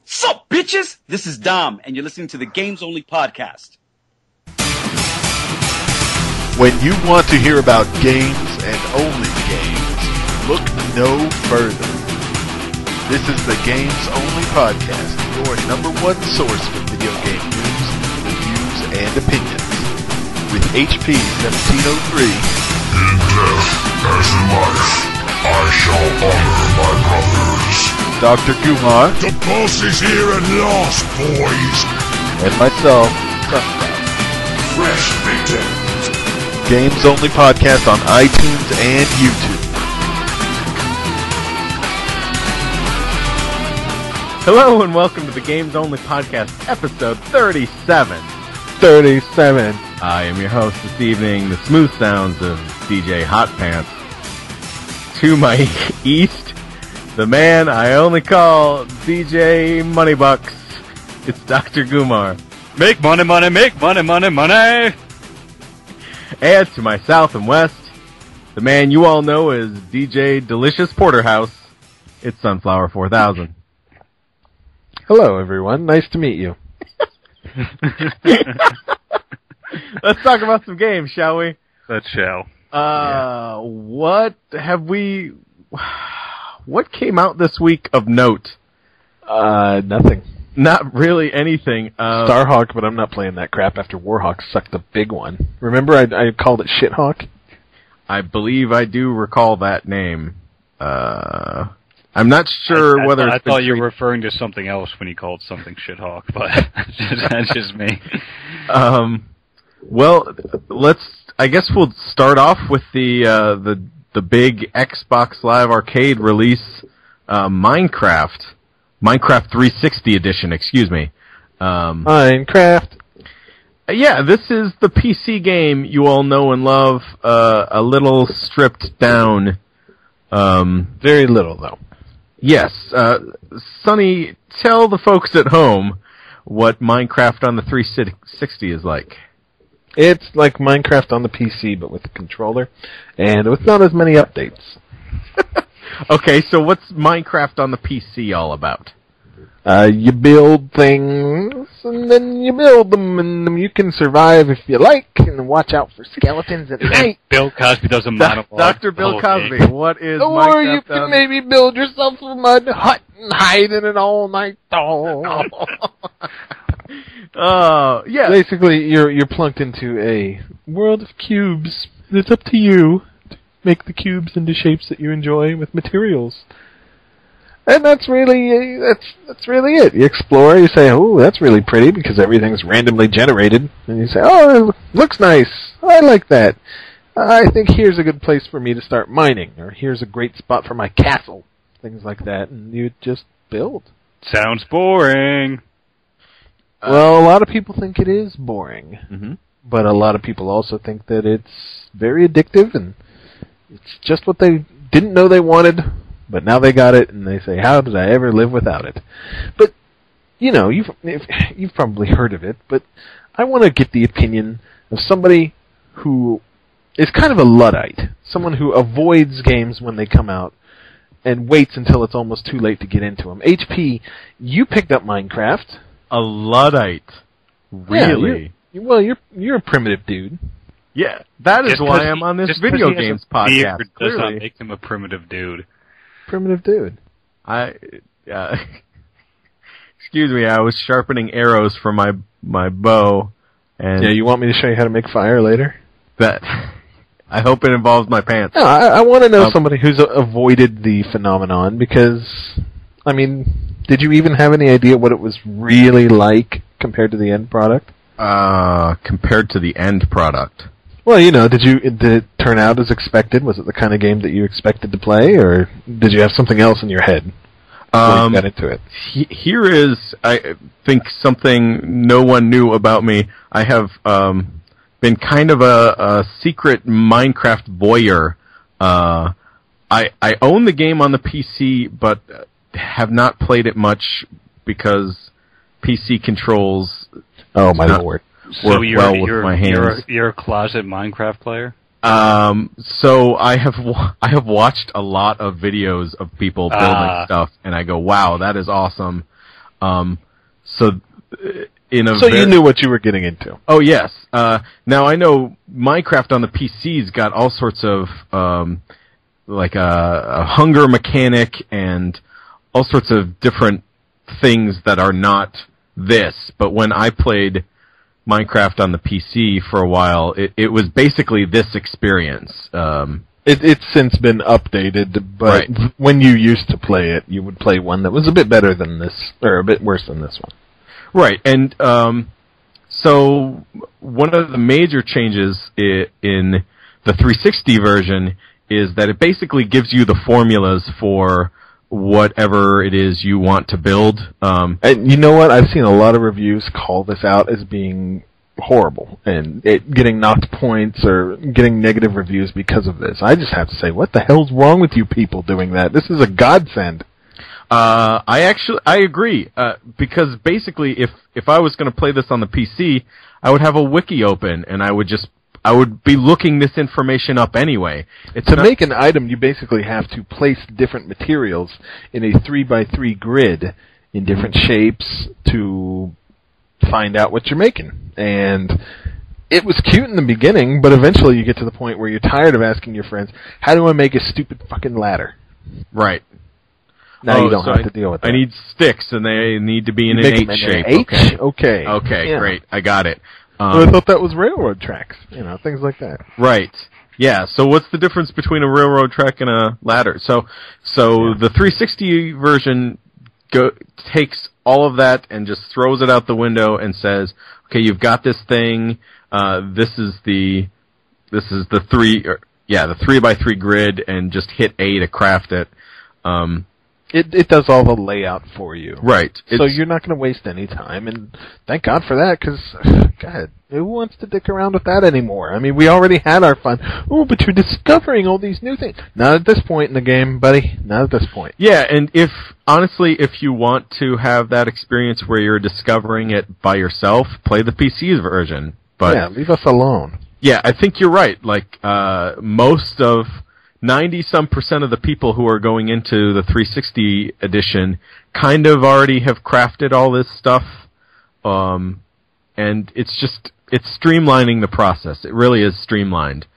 Sup, bitches? This is Dom, and you're listening to the Games Only podcast. When you want to hear about games and only games, look no further. This is the Games Only podcast, your number one source for video game news, reviews, and opinions. With HP 1703. In death as in life, I shall honor my brothers. Dr. Gumaer. The boss is here at last, boys. And myself, Fresh victim. Games Only podcast on iTunes and YouTube. Hello and welcome to the Games Only podcast, episode 37. I am your host this evening, the smooth sounds of DJ Hot Pants. To my east, the man I only call DJ Moneybucks. It's Dr. Gumaer. Make money, money, make money, money, money! And to my south and west, the man you all know as DJ Delicious Porterhouse. It's Sunflower 4000. Hello, everyone. Nice to meet you. Let's talk about some games, shall we? Let's shall. What came out this week of note? Nothing. Not really anything. Starhawk, but I'm not playing that crap after Warhawk sucked a big one. Remember I called it Shithawk? I believe I do recall that name. I'm not sure whether I thought you were referring to something else when you called something Shithawk, but that's just me. Well, I guess we'll start off with the big Xbox Live Arcade release, Minecraft 360 edition, excuse me. Minecraft. Yeah, this is the PC game you all know and love, a little stripped down. Very little, though. Yes. Sonny, tell the folks at home what Minecraft on the 360 is like. It's like Minecraft on the PC, but with a controller, and with not as many updates. Okay, so what's Minecraft on the PC all about? You build things, and then you build them, and you can survive if you like, and watch out for skeletons at night. Bill Cosby does a monologue. Dr. Bill Cosby, what is Minecraft? Or you can maybe build yourself a mud hut and hide in it all night long. Yeah. Basically, you're plunked into a world of cubes. It's up to you to make the cubes into shapes that you enjoy with materials. And that's really it. You explore, you say, oh, that's really pretty because everything's randomly generated. And you say, oh, it looks nice. I like that. I think here's a good place for me to start mining. Or here's a great spot for my castle. Things like that. And you just build. Sounds boring. Well, a lot of people think it is boring. Mm-hmm. But a lot of people also think that it's very addictive and it's just what they didn't know they wanted. But now they got it, and they say, how did I ever live without it? But, you know, you've probably heard of it, but I want to get the opinion of somebody who is kind of a Luddite, someone who avoids games when they come out and waits until it's almost too late to get into them. HP, you picked up Minecraft. A Luddite? Really? Yeah, you're a primitive dude. Yeah, that is why I'm on this video games podcast. Does not make him a primitive dude. Primitive dude. Excuse me, I was sharpening arrows for my bow. And yeah, you want me to show you how to make fire later? I hope it involves my pants. No, I want to know somebody who's avoided the phenomenon because, I mean, did you even have any idea what it was really like compared to the end product? Compared to the end product. Well, you know, did it turn out as expected? Was it the kind of game that you expected to play, or did you have something else in your head before you got into it? Here is, I think, something no one knew about me. I have been kind of a secret Minecraft voyeur. I own the game on the PC, but have not played it much because PC controls. Oh my lord! So you're a closet Minecraft player? So I have watched a lot of videos of people building stuff, and I go, wow, that is awesome. So you knew what you were getting into. Oh yes. Now I know Minecraft on the PC's got all sorts of like a hunger mechanic and all sorts of different things that are not this. But when I played Minecraft on the PC for a while, it was basically this experience. It's since been updated, but Right. when you used to play it, you would play one that was a bit better than this, or a bit worse than this one. Right, and so one of the major changes in the 360 version is that it basically gives you the formulas for whatever it is you want to build. And you know what? I've seen a lot of reviews call this out as being horrible and it getting knocked points or getting negative reviews because of this. I just have to say, what the hell's wrong with you people doing that? This is a godsend. I agree, because basically if I was going to play this on the PC, I would have a wiki open and I would be looking this information up anyway. To make an item, you basically have to place different materials in a 3x3 grid in different shapes to find out what you're making. And it was cute in the beginning, but eventually you get to the point where you're tired of asking your friends, how do I make a stupid fucking ladder? Right. Now you don't have to deal with that. I need sticks, and they need to be in an H shape. H? Okay. Okay, Yeah. great. I got it. Well, I thought that was railroad tracks. Things like that. Right. Yeah, so what's the difference between a railroad track and a ladder? So the 360 version takes all of that and just throws it out the window and says, okay, you've got this thing, this is the 3x3 grid, and just hit A to craft it. It does all the layout for you. Right. So you're not going to waste any time, and thank God for that, because, God, who wants to dick around with that anymore? I mean, we already had our fun. Oh, but you're discovering all these new things. Not at this point in the game, buddy. Not at this point. Yeah, and if you want to have that experience where you're discovering it by yourself, play the PC version. But yeah, leave us alone. Yeah, I think you're right. Like, most of 90-some% of the people who are going into the 360 edition kind of already have crafted all this stuff, and it's streamlining the process. It really is streamlined.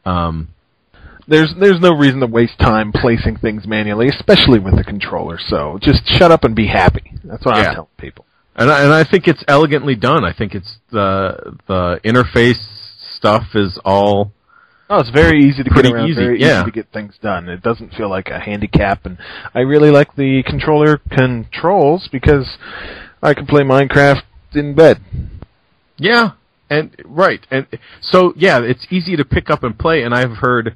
There's no reason to waste time placing things manually, especially with the controller. So just shut up and be happy. That's what I'm telling people. And I think it's elegantly done. I think it's the interface stuff is all. Oh, it's very easy to get around, very easy to get things done. It doesn't feel like a handicap, and I really like the controller controls because I can play Minecraft in bed. Yeah, and so it's easy to pick up and play, and I've heard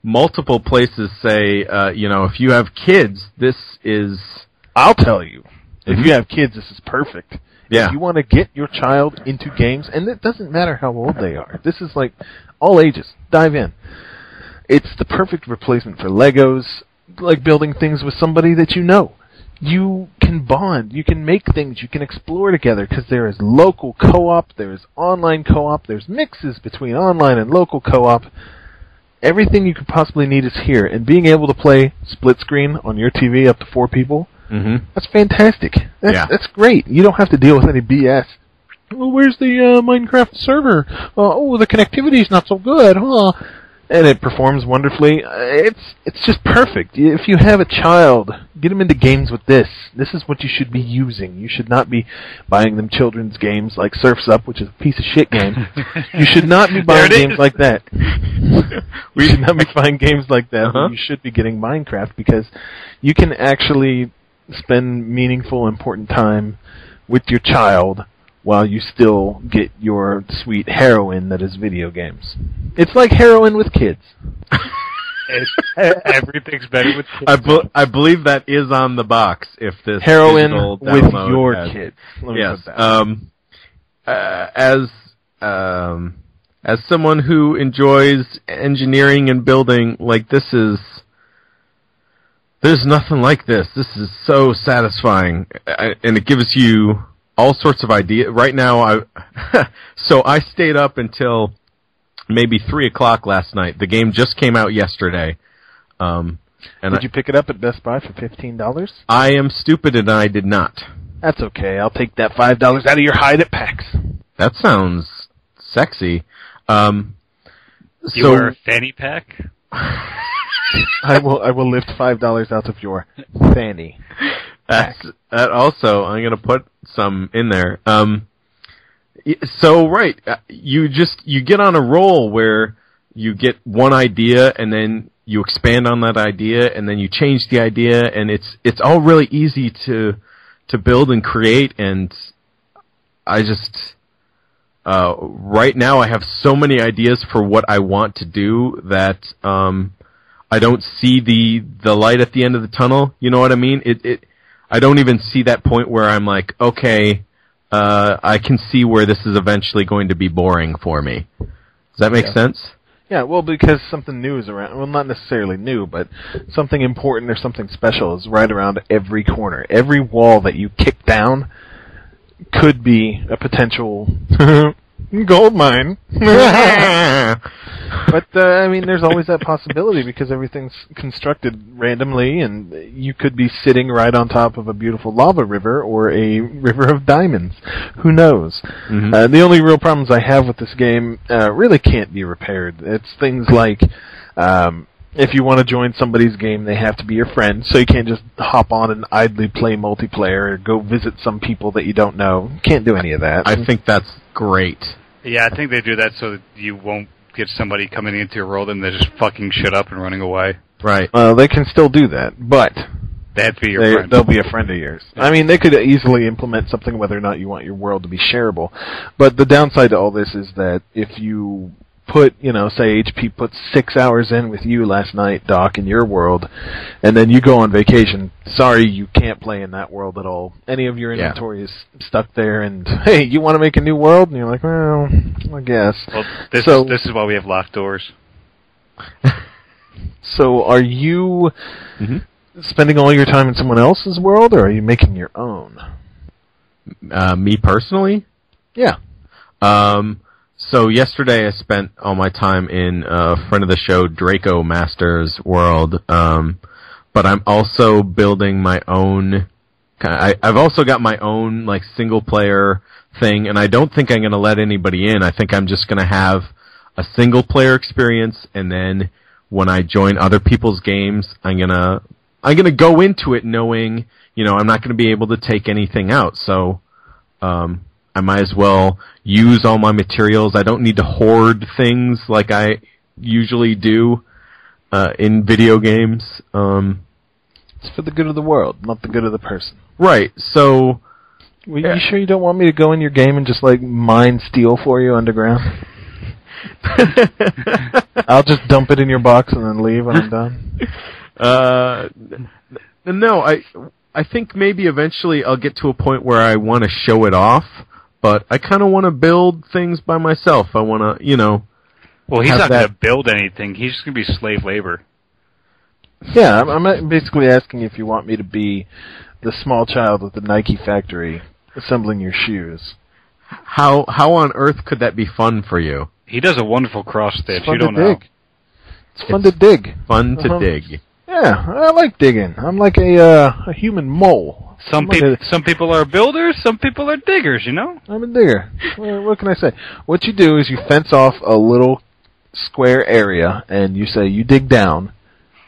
multiple places say, if you have kids, this is... I'll tell you, if you have kids, this is perfect. Yeah. If you want to get your child into games, and it doesn't matter how old they are, this is like all ages. Dive in. It's the perfect replacement for Legos, like building things with somebody that you know. You can bond, you can make things, you can explore together, because there is local co-op, there is online co-op, there's mixes between online and local co-op. Everything you could possibly need is here, and being able to play split screen on your TV up to 4 people, that's fantastic. That's great. You don't have to deal with any BS. Well, where's the Minecraft server? The connectivity's not so good, huh? And it performs wonderfully. It's just perfect. If you have a child, get them into games with this. This is what you should be using. You should not be buying them children's games like Surf's Up, which is a piece of shit game. You should not be buying games like that. We should not be buying games like that. You should be getting Minecraft because you can actually spend meaningful, important time with your child while you still get your sweet heroin that is video games. It's like heroin with kids. Everything's better with kids. I believe that is on the box. If this heroin with your kids. Yes. As someone who enjoys engineering and building, like there's nothing like this. This is so satisfying, and it gives you all sorts of ideas. Right now, I stayed up until maybe 3 o'clock last night. The game just came out yesterday. Did you pick it up at Best Buy for $15? I am stupid and I did not. That's okay. I'll take that $5 out of your hide at PAX. That sounds sexy. You wear a fanny pack? I will lift $5 out of your fanny. That also, I'm going to put some in there. So, right, you get on a roll where you get one idea and then you expand on that idea and then you change the idea, and it's all really easy to build and create. And I just right now I have so many ideas for what I want to do that I don't see the light at the end of the tunnel. You know what I mean? I don't even see that point where I'm like, okay, I can see where this is eventually going to be boring for me. Does that make sense? Yeah, well, because something new is around. Well, not necessarily new, but something important or something special is right around every corner. Every wall that you kick down could be a potential gold mine. But, I mean, there's always that possibility because everything's constructed randomly, and you could be sitting right on top of a beautiful lava river or a river of diamonds. Who knows? Mm-hmm. The only real problems I have with this game really can't be repaired. It's things like if you want to join somebody's game, they have to be your friend, so you can't just hop on and idly play multiplayer or go visit some people that you don't know. Can't do any of that. I think that's great. Yeah, I think they do that so that you won't get somebody coming into your world and they're just fucking shit up and running away. Right. Well, they can still do that, but they have to be your friend. They'll be a friend of yours. Yeah. I mean, they could easily implement something whether or not you want your world to be shareable. But the downside to all this is that if you put, say HP puts 6 hours in with you last night, Doc, in your world, and then you go on vacation, sorry, you can't play in that world at all. Any of your inventory is stuck there, and, hey, you want to make a new world? And you're like, well, I guess. Well, this is why we have locked doors. So are you spending all your time in someone else's world, or are you making your own? Me personally? Yeah. So yesterday I spent all my time in a friend of the show, Draco Master's world, but I'm also building my own. I've also got my own single player thing, and I don't think I'm going to let anybody in. I think I'm just going to have a single player experience, and then when I join other people's games, I'm gonna go into it knowing I'm not going to be able to take anything out. So I might as well use all my materials. I don't need to hoard things like I usually do in video games. It's for the good of the world, not the good of the person. Right, so... You sure you don't want me to go in your game and just, mine steel for you underground? I'll just dump it in your box and then leave when I'm done. No, I think maybe eventually I'll get to a point where I want to show it off. But I kind of want to build things by myself. I want to, Well, he's not going to build anything. He's just going to be slave labor. Yeah, I'm basically asking if you want me to be the small child at the Nike factory assembling your shoes. How on earth could that be fun for you? He does a wonderful cross stitch. You don't know. It's fun to dig. Fun to dig. Yeah, I like digging. I'm like a human mole. Some people are builders, some people are diggers, I'm a digger. Well, what can I say? What you do is you fence off a little square area, and you say you dig down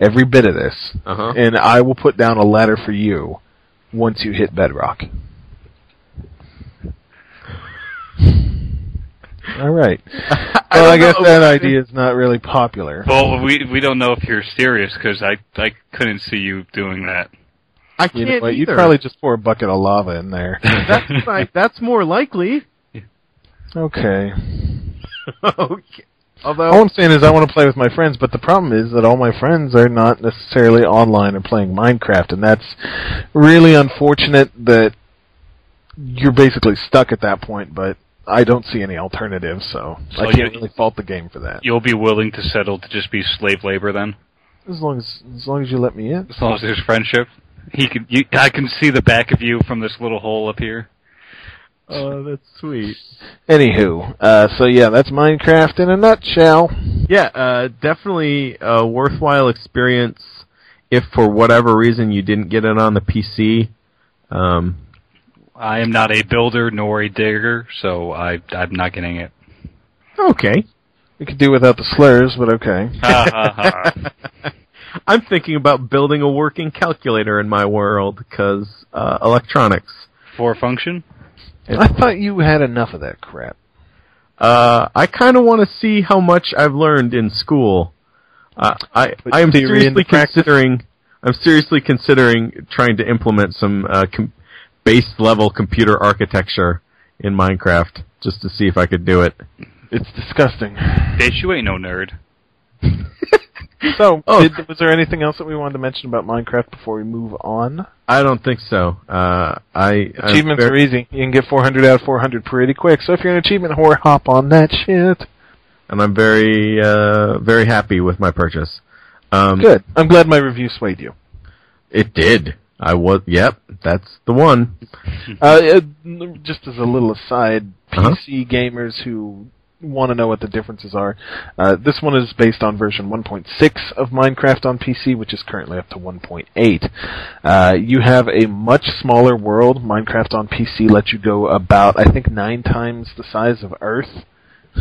every bit of this, and I will put down a ladder for you once you hit bedrock. All right. Well, I guess that idea is not really popular. Well, we don't know if you're serious, because I couldn't see you doing that. I can't either. You'd probably just pour a bucket of lava in there. That's right. That's more likely. Okay. Okay. Although all I'm saying is I want to play with my friends, but the problem is that all my friends are not necessarily online or playing Minecraft, and that's really unfortunate that you're basically stuck at that point, but I don't see any alternatives, so I can't really fault the game for that. You'll be willing to settle to just be slave labor then? As long as you let me in. As long as there's friendship. I can see the back of you from this little hole up here. Oh, that's sweet. Anywho, so yeah, that's Minecraft in a nutshell. Yeah, definitely a worthwhile experience if for whatever reason you didn't get it on the PC. I am not a builder nor a digger, so I'm not getting it. Okay. We could do without the slurs, but okay. I'm thinking about building a working calculator in my world, because electronics. For function? I thought you had enough of that crap. I kind of want to see how much I've learned in school. I'm seriously considering trying to implement some base level computer architecture in Minecraft just to see if I could do it. It's disgusting. Bitch, you ain't no nerd. So, was there anything else that we wanted to mention about Minecraft before we move on? I don't think so. Achievements are easy. You can get 400 out of 400 pretty quick. So if you're an achievement whore, hop on that shit. And I'm very, very happy with my purchase. Good. I'm glad my review swayed you. It did. Yep, that's the one. Just as a little aside, PC gamers who want to know what the differences are, this one is based on version 1.6 of Minecraft on PC, which is currently up to 1.8. You have a much smaller world. Minecraft on PC lets you go about, I think, 9 times the size of Earth.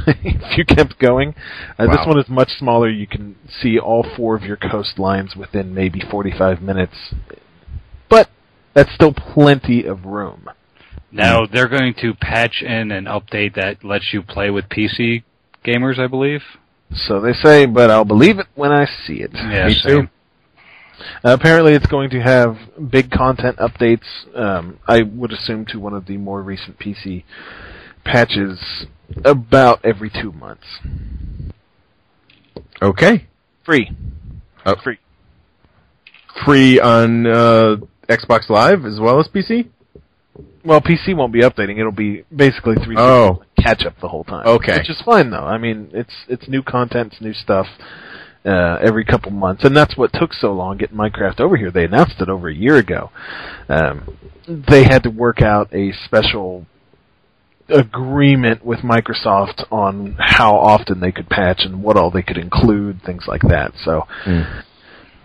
If you kept going. Wow. This one is much smaller. You can see all 4 of your coastlines within maybe 45 minutes. But that's still plenty of room. Now, they're going to patch in an update that lets you play with PC gamers, I believe. So they say, but I'll believe it when I see it. Yeah, Me too. Apparently it's going to have big content updates, I would assume to one of the more recent PC patches about every 2 months. Okay. Free. Free. Free on Xbox Live as well as PC? Well, PC won't be updating. It'll be basically 360 catch up the whole time. Okay. Which is fine though. I mean, it's new content, it's new stuff every couple months, and that's what took so long getting Minecraft over here. They announced it over a year ago. They had to work out a special agreement with Microsoft on how often they could patch and what all they could include, things like that. So,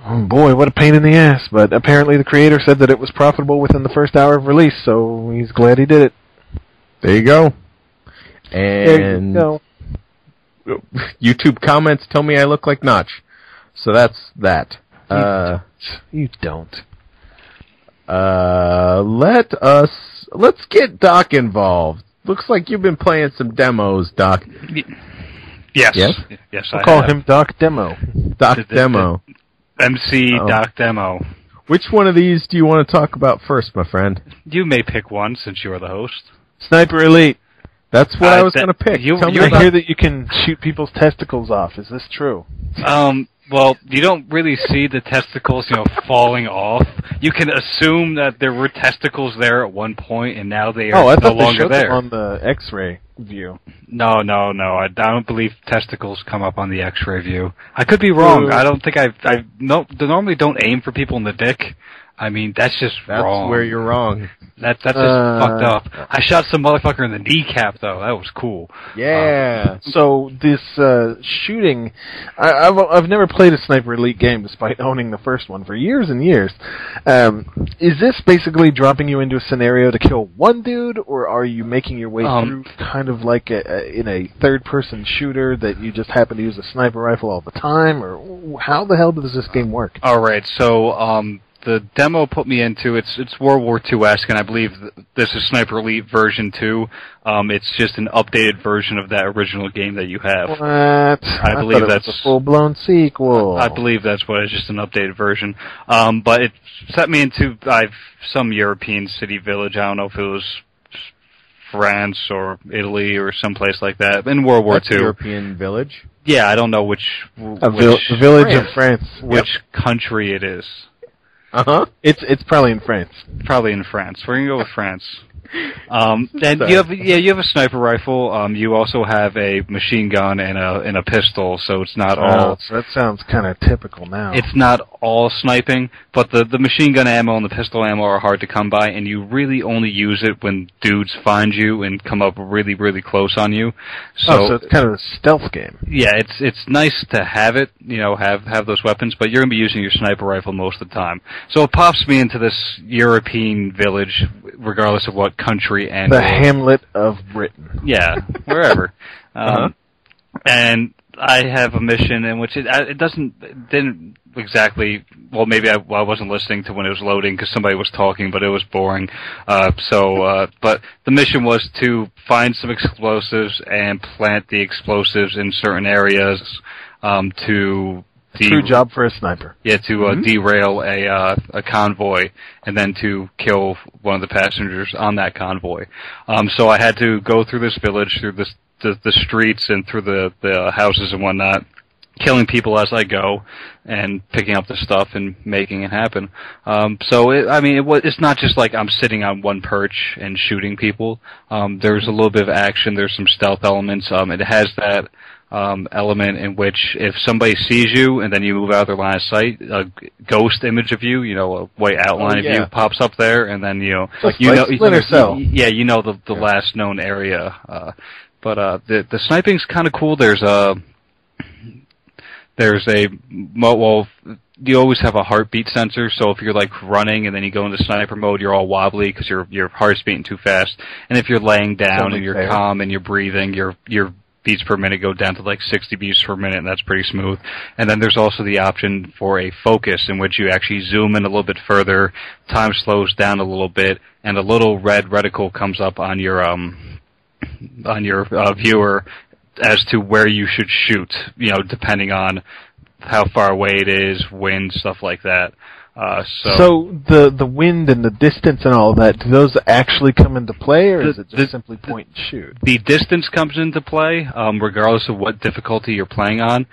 oh boy, what a pain in the ass. But apparently the creator said that it was profitable within the first hour of release, so he's glad he did it. There you go. And there you go. YouTube comments tell me I look like Notch. So that's that. You don't. Let's get Doc involved. Looks like you've been playing some demos, Doc. Yes. We'll call him Doc Demo. Doc Demo. MC Doc Demo. Which one of these do you want to talk about first, my friend? You may pick one since you're the host. Sniper Elite. That's what I was going to pick. I hear that you can shoot people's testicles off. Is this true? Well, you don't really see the testicles, falling off. You can assume that there were testicles there at one point, and now they are no longer there. Them on the X-ray view. No. I don't believe testicles come up on the X-ray view. I could be wrong. I don't think they normally don't aim for people in the dick. I mean, that's wrong. That's where you're wrong. That's just fucked up. I shot some motherfucker in the kneecap, though. That was cool. Yeah. So this shooting, I've never played a Sniper Elite game despite owning the first one for years and years. Is this basically dropping you into a scenario to kill one dude, or are you making your way through kind of like in a third-person shooter that you just happen to use a sniper rifle all the time, or how the hell does this game work? All right, so the demo put me into it's World War II-esque, and I believe this is Sniper Elite version 2. It's just an updated version of that original game that you have. What? I believe thought that's it was a full-blown sequel. I believe that's what it's just an updated version. But it set me into some European city village. I don't know if it was France or Italy or someplace like that in World War II. European village. Yeah, I don't know which village of France. Which country it is. It's probably in France. Probably in France. We're gonna go with France. And you have a sniper rifle. You also have a machine gun and a pistol. So it's not all. So that sounds kind of typical now. It's not all sniping, but the machine gun ammo and the pistol ammo are hard to come by, and you really only use it when dudes find you and come up really, really close on you. So it's kind of a stealth game. Yeah, it's nice to have it. Have those weapons, but you're gonna be using your sniper rifle most of the time. So it pops me into this European village, regardless of what country and the Hamlet of Britain. Yeah, wherever. And I have a mission in which it didn't exactly. Well, maybe I wasn't listening to when it was loading because somebody was talking, but it was boring. But the mission was to find some explosives and plant the explosives in certain areas to. True job for a sniper. Yeah, to derail a convoy and then to kill one of the passengers on that convoy. So I had to go through this village, through the streets and through the houses and whatnot, killing people as I go and picking up the stuff and making it happen. It's not just like I'm sitting on one perch and shooting people. There's a little bit of action. There's some stealth elements. It has that element in which if somebody sees you and then you move out of their line of sight, a ghost image of you, a white outline of you pops up there, and then Splinter Cell. Yeah, the last known area. But the sniping's kind of cool. You always have a heartbeat sensor, so if you're like running and then you go into sniper mode, you're all wobbly because your heart's beating too fast. And if you're laying down and you're calm and you're breathing, your beats per minute go down to like 60 beats per minute, and that's pretty smooth. And then there's also the option for a focus in which you actually zoom in a little bit further, time slows down a little bit, and a little red reticle comes up on your viewer as to where you should shoot, depending on how far away it is, wind, stuff like that. So the wind and the distance and all that, do those actually come into play, or is it just simply point and shoot? The distance comes into play, regardless of what difficulty you're playing on.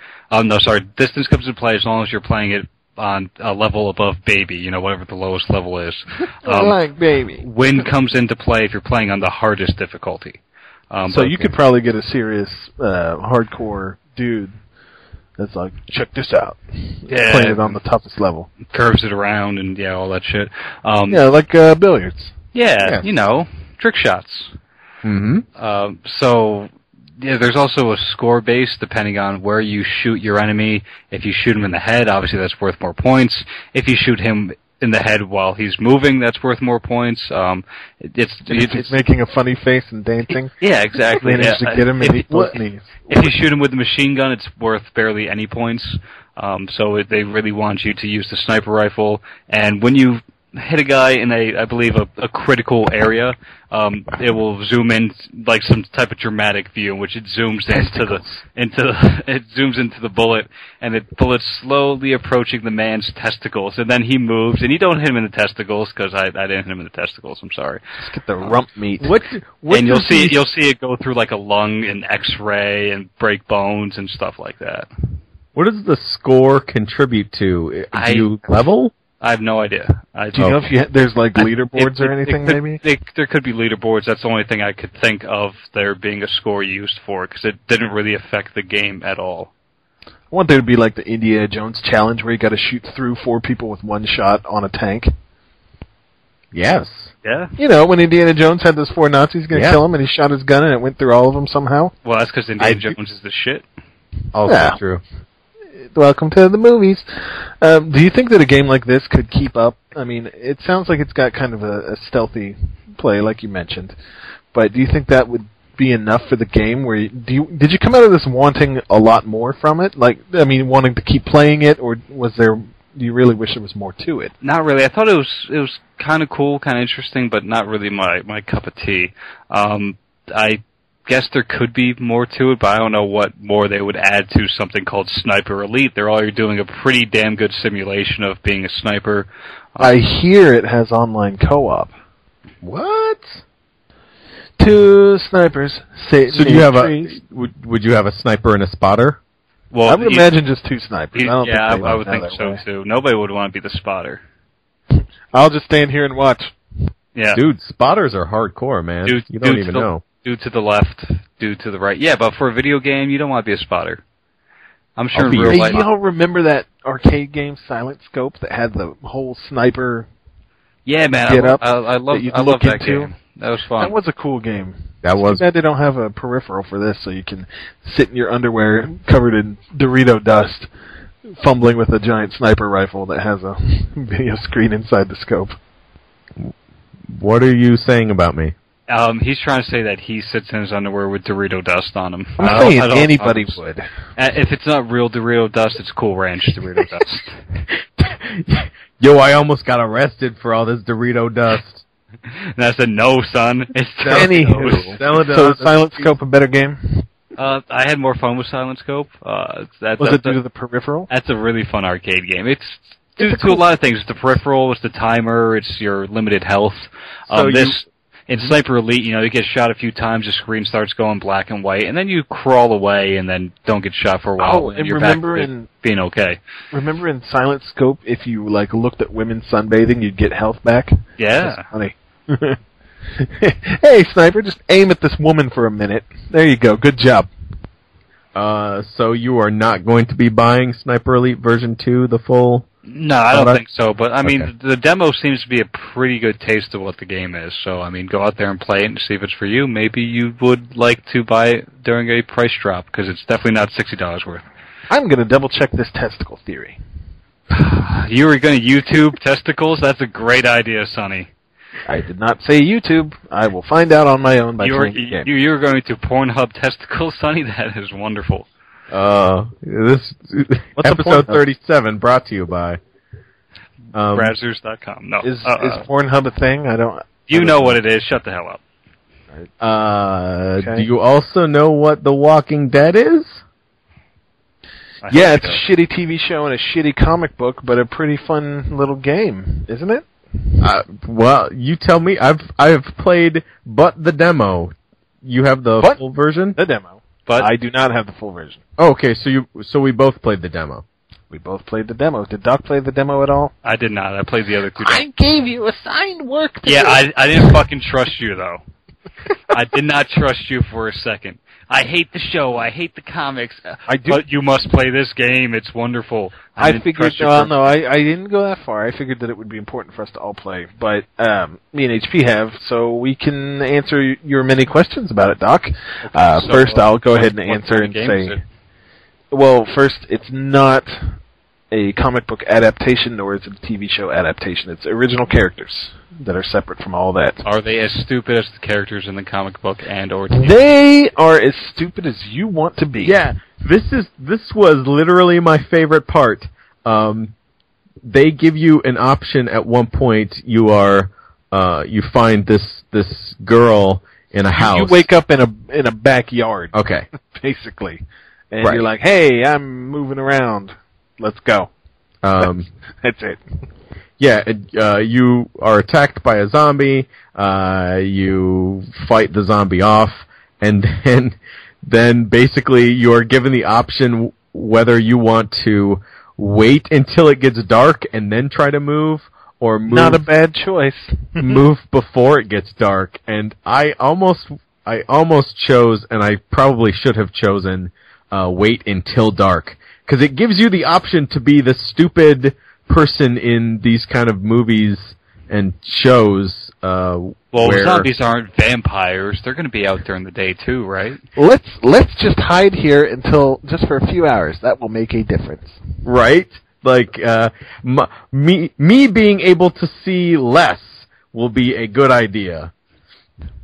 Distance comes into play as long as you're playing it on a level above baby, whatever the lowest level is. Like baby. Wind comes into play if you're playing on the hardest difficulty. So you could probably get a serious hardcore dude that's like, check this out. Yeah. Playing it on the toughest level. Curves it around and, all that shit. Like billiards. Yeah, trick shots. Mm-hmm. There's also a score base depending on where you shoot your enemy. If you shoot him in the head, obviously that's worth more points. If you shoot him in the head while he's moving, that's worth more points. If he's making a funny face and dancing. Yeah, exactly. Manage to get him and eat both knees. If you shoot him with the machine gun, it's worth barely any points. They really want you to use the sniper rifle. And when you hit a guy in I believe a critical area, it will zoom in like some type of dramatic view in which it zooms into the bullet, and the bullet's slowly approaching the man's testicles, and then he moves, and you don't hit him in the testicles because I didn't hit him in the testicles. I'm sorry. Just get the rump meat. And you'll see it go through like a lung and X-ray and break bones and stuff like that. What does the score contribute to? Do you level? I have no idea. Do you know if there's like leaderboards or anything, maybe? There could be leaderboards. That's the only thing I could think of there being a score used for, because it didn't really affect the game at all. I want there to be like the Indiana Jones challenge where you got to shoot through 4 people with one shot on a tank. Yes. Yeah? When Indiana Jones had those 4 Nazis going to kill him, and he shot his gun and it went through all of them somehow. Well, that's because Indiana Jones is the shit. Also true. Welcome to the movies. Do you think that a game like this could keep up? I mean, it sounds like it's got kind of a stealthy play, like you mentioned. But do you think that would be enough for the game? Did you come out of this wanting a lot more from it? Wanting to keep playing it, or do you really wish there was more to it? Not really. I thought it was kind of cool, kind of interesting, but not really my cup of tea. I guess there could be more to it, but I don't know what more they would add to something called Sniper Elite. They're already doing a pretty damn good simulation of being a sniper. I hear it has online co-op. What? 2 snipers. So do you have would you have a sniper and a spotter? Well, I would imagine just 2 snipers. I would think so too. Nobody would want to be the spotter. I'll just stand here and watch. Yeah, dude, spotters are hardcore, man. You don't even know. Dude to the left, dude to the right. Yeah, but for a video game, you don't want to be a spotter. I'm sure in real life. Hey, y'all remember that arcade game Silent Scope that had the whole sniper? Yeah, man. I love that game. That was fun. That was a cool game. That was. Too bad they don't have a peripheral for this, so you can sit in your underwear covered in Dorito dust, fumbling with a giant sniper rifle that has a video screen inside the scope. What are you saying about me? He's trying to say that he sits in his underwear with Dorito dust on him. I'm saying anybody would. If it's not real Dorito dust, it's Cool Ranch Dorito dust. Yo, I almost got arrested for all this Dorito dust. And I said, no, son. It's Anywho. So is Silent Scope a better game? I had more fun with Silent Scope. Was it due to the peripheral? That's a really fun arcade game. It's due to a lot of things. It's the peripheral, it's the timer, it's your limited health. In Sniper Elite, you get shot a few times, the screen starts going black and white, and then you crawl away and then don't get shot for a while. And you're remember back being okay. Remember in Silent Scope, if you looked at women sunbathing, you'd get health back? Yeah. That's funny. Hey, Sniper, just aim at this woman for a minute. There you go. Good job. So you are not going to be buying Sniper Elite version 2, the full... No, I don't think so, but the demo seems to be a pretty good taste of what the game is, so go out there and play it and see if it's for you. Maybe you would like to buy it during a price drop, because it's definitely not $60 worth. I'm going to double check this testicle theory. You were going to YouTube testicles? That's a great idea, Sonny. I did not say YouTube. I will find out on my own by playing the game. You were going to Pornhub testicles, Sonny? That is wonderful. This episode 37 brought to you by Brazzers.com. No. Is Pornhub a thing? I don't. You know what it is. Shut the hell up. Do you also know what The Walking Dead is? Yeah, it's a shitty TV show and a shitty comic book, but a pretty fun little game, isn't it? Well, you tell me. I've played but the demo. You have the full version? The demo. But I do not have the full version. Oh, okay, so we both played the demo. We both played the demo. Did Doc play the demo at all? I did not. I played the other two. I gave you assigned work to do. I didn't fucking trust you, though. I did not trust you for a second. I hate the show. I hate the comics. I do. But you must play this game. It's wonderful. I figured, no, I didn't go that far. I figured that it would be important for us to all play. But me and HP have, so we can answer your many questions about it, Doc. Okay, first, I'll go ahead and answer and say... Well, first, it's not a comic book adaptation, nor is it a TV show adaptation. It's original characters that are separate from all that. Are they as stupid as the characters in the comic book and or TV? They are as stupid as you want to be. Yeah, this was literally my favorite part. They give you an option at one point. You find this girl in a house. You wake up in a backyard. Okay. Basically. And you're like, hey, I'm moving around. Let's go. That's it. Yeah, you are attacked by a zombie. You fight the zombie off, and then basically you are given the option whether you want to wait until it gets dark and then try to move, or move. Not a bad choice. Move before it gets dark, and I almost chose, and I probably should have chosen. Wait until dark, because it gives you the option to be the stupid person in these kind of movies and shows. Zombies aren't vampires; they're going to be out during the day too, right? Let's just hide here just for a few hours. That will make a difference, right? Like me being able to see less will be a good idea.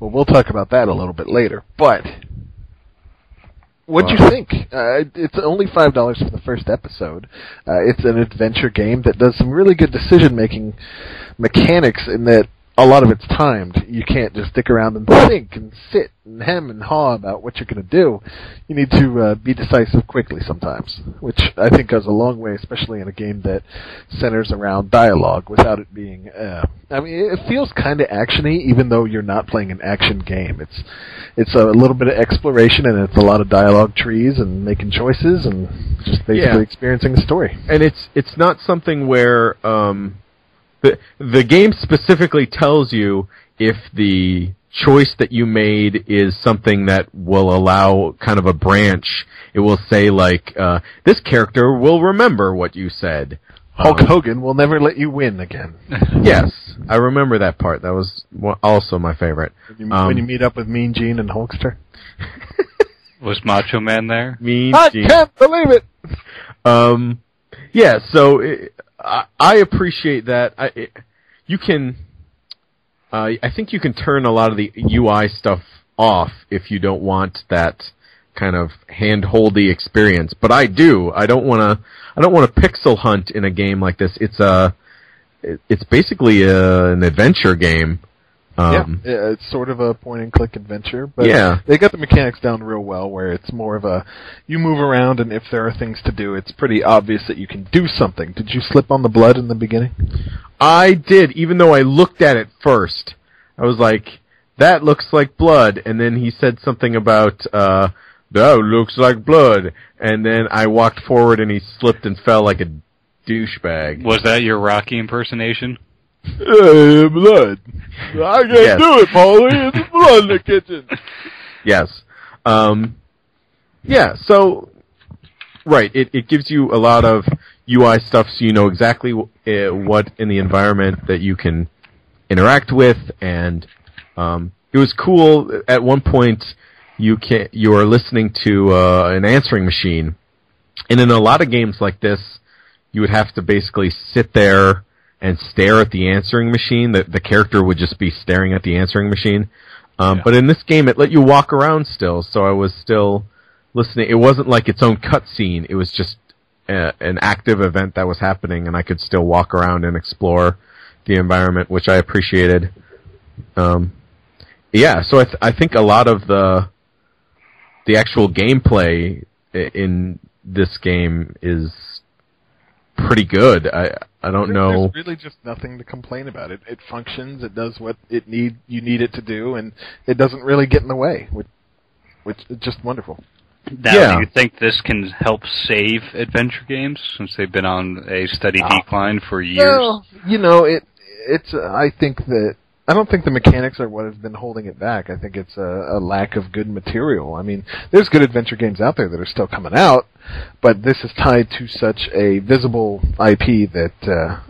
Well, we'll talk about that a little bit later, but. What'd you think? It's only $5 for the first episode. It's an adventure game that does some really good decision-making mechanics in that a lot of it's timed. You can't just stick around and think and sit and hem and haw about what you're going to do. You need to be decisive quickly sometimes, which I think goes a long way, especially in a game that centers around dialogue without it being... it feels kind of action-y, even though you're not playing an action game. It's a little bit of exploration, and it's a lot of dialogue trees and making choices and just basically experiencing the story. And it's not something where... The game specifically tells you if the choice that you made is something that will allow kind of a branch. It will say, like, this character will remember what you said. Hulk Hogan will never let you win again. Yes, I remember that part. That was also my favorite. When you meet up with Mean Gene and Hulkster? Was Macho Man there? Mean Gene. I can't believe it! Yeah, so... I appreciate that. You can I think you can turn a lot of the UI stuff off if you don't want that kind of hand-holdy experience. But I do. I don't want to pixel hunt in a game like this. It's basically an adventure game. Yeah, it's sort of a point-and-click adventure, but they got the mechanics down real well, where it's more of a, you move around, and if there are things to do, it's pretty obvious that you can do something. Did you slip on the blood in the beginning? I did, even though I looked at it first. I was like, that looks like blood, and then he said something about, that looks like blood, and then I walked forward and he slipped and fell like a douchebag. Was that your Rocky impersonation? Blood. I can't do it, Paulie. It's blood in the kitchen. Yes. So, right, it gives you a lot of UI stuff so you know exactly what in the environment that you can interact with, and it was cool. At one point, you are listening to an answering machine, and in a lot of games like this, you would have to basically sit there and stare at the answering machine. The character would just be staring at the answering machine. But in this game, it let you walk around still, so I was still listening. It wasn't like its own cutscene. It was just an active event that was happening, and I could still walk around and explore the environment, which I appreciated. So I think a lot of the actual gameplay in this game is pretty good. I don't know. There's really just nothing to complain about. It functions. It does what you need it to do, and it doesn't really get in the way, which is just wonderful. Now, do you think this can help save adventure games since they've been on a steady decline for years? Well, I don't think the mechanics are what has been holding it back. I think it's a lack of good material. I mean, there's good adventure games out there that are still coming out, but this is tied to such a visible IP that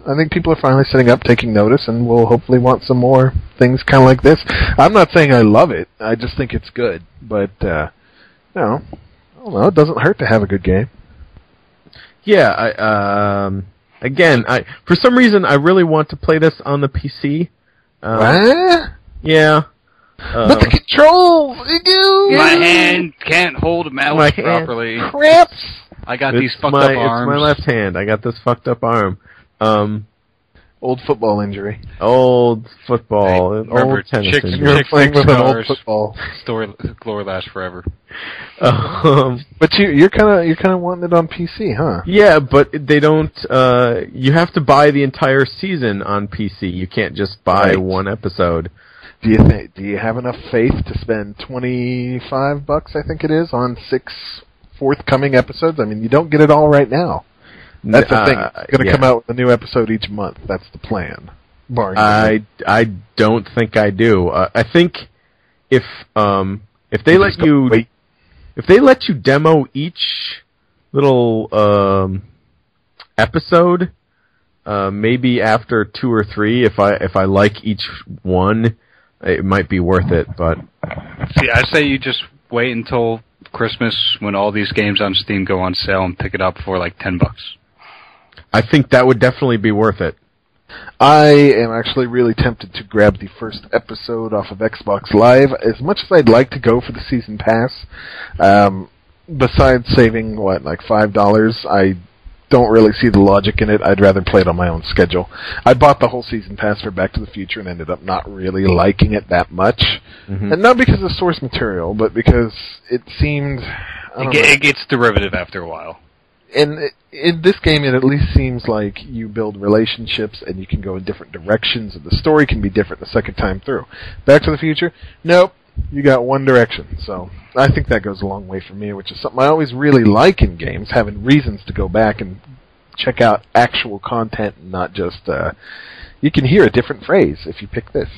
I think people are finally sitting up, taking notice, and will hopefully want some more things kind of like this. I'm not saying I love it. I just think it's good. But, I don't know. It doesn't hurt to have a good game. Yeah, for some reason, I really want to play this on the PC. Yeah. But the controls! My hand can't hold a mouse properly. Cramps! I got these fucked up arms. It's my left hand. I got this fucked up arm. Old football injury. Old football. Old tennis chicks, injury. You're playing with an old football. Glory lasts forever. But you're kind of wanting it on PC, huh? Yeah, but they don't. You have to buy the entire season on PC. You can't just buy one episode. Do you have enough faith to spend $25, I think it is, on 6 forthcoming episodes? I mean, you don't get it all right now. That's the thing. It's going to come out with a new episode each month. That's the plan. I don't think I do. I think if they let you demo each little episode, maybe after 2 or 3, if I like each one, it might be worth it. But see, I say you just wait until Christmas when all these games on Steam go on sale and pick it up for like $10. I think that would definitely be worth it. I am actually really tempted to grab the first episode off of Xbox Live. As much as I'd like to go for the season pass, besides saving, like $5, I don't really see the logic in it. I'd rather play it on my own schedule. I bought the whole season pass for Back to the Future and ended up not really liking it that much. Mm-hmm. And not because of source material, but because it seemed... It gets derivative after a while. And in this game, it at least seems like you build relationships and you can go in different directions, and the story can be different the second time through. Back to the Future, nope, you got one direction. So I think that goes a long way for me, which is something I always really like in games, having reasons to go back and check out actual content and not just, you can hear a different phrase if you pick this.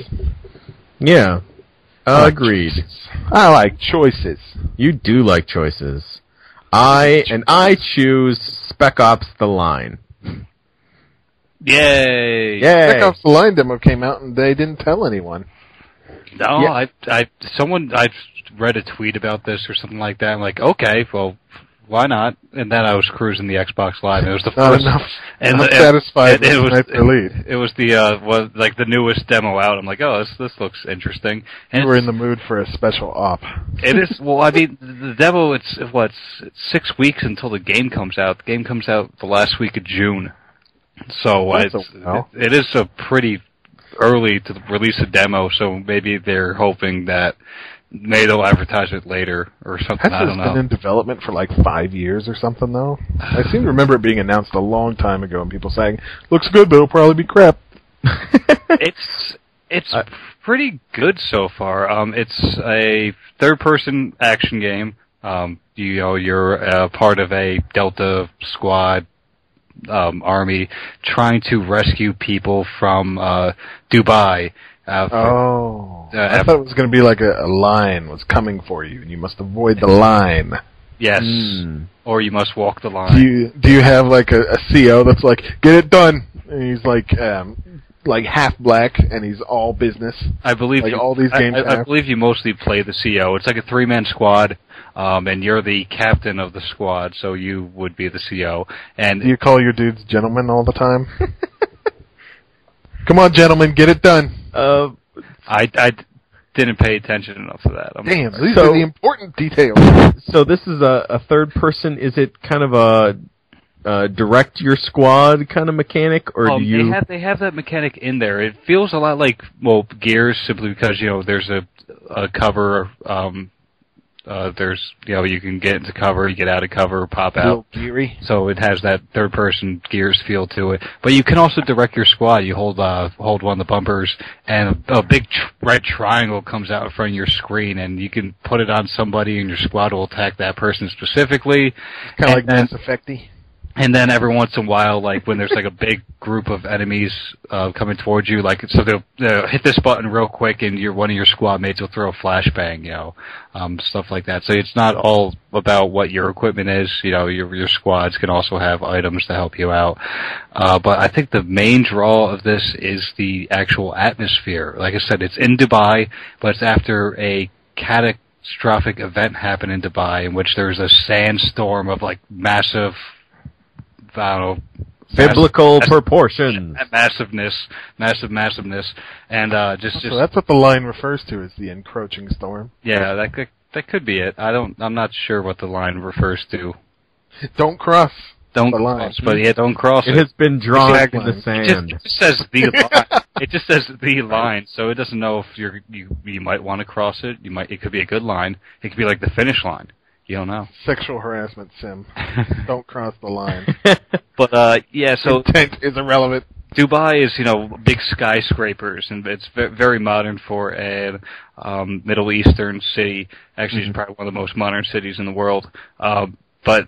Yeah, agreed. I like choices. You do like choices. I choose Spec Ops: The Line. Yay! Spec Ops: The Line demo came out and they didn't tell anyone. No, yeah. I read a tweet about this or something like that. I'm like, okay, well, why not? And then I was cruising the Xbox Live. And it was the first. Enough. And I'm satisfied with was Sniper Elite. It was the like the newest demo out. I'm like, oh, this looks interesting. And You were in the mood for a special op. It is. Well, I mean, the demo. It's 6 weeks until the game comes out. The game comes out the last week of June. So it is a pretty early to release a demo. So maybe they're hoping that. Maybe they'll advertise it later or something. I don't know. Has this been in development for like 5 years or something, though? I seem to remember it being announced a long time ago and people saying, looks good, but it'll probably be crap. It's pretty good so far. It's a third-person action game. You're a part of a Delta squad army trying to rescue people from Dubai. I thought it was going to be like a line was coming for you, and you must avoid the line. Yes, or you must walk the line. Do you have like a CO that's like, get it done, and he's like half black, and he's all business? I believe like all these games. I believe you mostly play the CO. It's like a 3-man squad, and you're the captain of the squad, so you would be the CO. And do you call your dudes gentlemen all the time? Come on, gentlemen, get it done. I didn't pay attention enough to that. Damn, these are the important details. So this is a third person. Is it kind of a direct your squad kind of mechanic, or do you? They have that mechanic in there. It feels a lot like Gears, simply because there's a cover. There's you can get into cover, you get out of cover, pop out. A little geary. So it has that third-person Gears feel to it. But you can also direct your squad. You hold one of the bumpers, and a big red triangle comes out in front of your screen, and you can put it on somebody, and your squad will attack that person specifically. Kind of like Mass Effect-y. And then every once in a while, like when there's like a big group of enemies coming towards you, like so they'll hit this button real quick, and one of your squad mates will throw a flashbang, stuff like that. So it's not all about what your equipment is. Your squads can also have items to help you out. But I think the main draw of this is the actual atmosphere. Like I said, it's in Dubai, but it's after a catastrophic event happened in Dubai in which there's a sandstorm of like massive. I don't know, biblical proportions, massiveness, and So that's what the line refers to as the encroaching storm. Yeah, that could be it. I'm not sure what the line refers to. Don't cross. Don't the line. cross, but don't cross. It has been drawn in the sand. It just says the line. It just says the line, so it doesn't know if you might want to cross it. It could be a good line. It could be like the finish line. You don't know. Sexual harassment sim. Don't cross the line. But, so... Intent is irrelevant. Dubai is, big skyscrapers, and it's very modern for a Middle Eastern city. Actually, it's probably one of the most modern cities in the world. But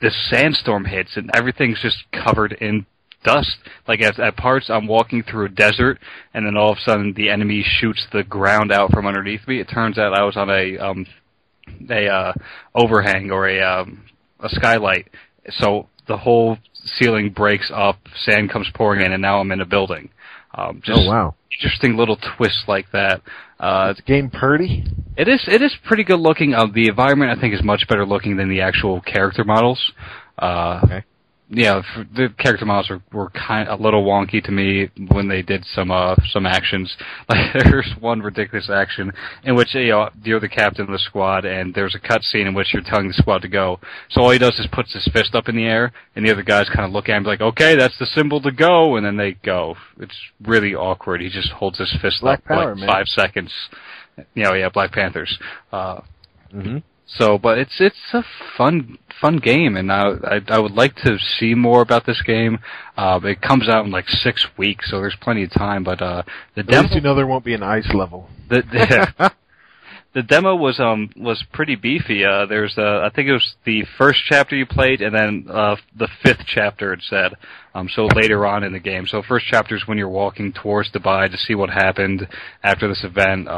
this sandstorm hits, and everything's just covered in dust. Like, at parts, I'm walking through a desert, and then all of a sudden, the enemy shoots the ground out from underneath me. It turns out I was on a overhang or a skylight, so the whole ceiling breaks up, sand comes pouring in, and now I'm in a building. Oh wow! Interesting little twists like that. It's game pretty. It is pretty good looking. The environment I think is much better looking than the actual character models. Okay. Yeah, the character models were kind of a little wonky to me when they did some actions. Like there's one ridiculous action in which you're the captain of the squad, and there's a cutscene in which you're telling the squad to go. So all he does is puts his fist up in the air, and the other guys kind of look at him like, "Okay, that's the symbol to go," and then they go. It's really awkward. He just holds his fist Black up Power, like man. 5 seconds. Black Panthers. Mm-hmm. So, but it's a fun game, and I would like to see more about this game. It comes out in like 6 weeks, so there's plenty of time. But the At demo, least there won't be an ice level. The demo was pretty beefy. There's I think it was the first chapter you played, and then the 5th chapter it said. So later on in the game. So first chapter is when you're walking towards Dubai to see what happened after this event.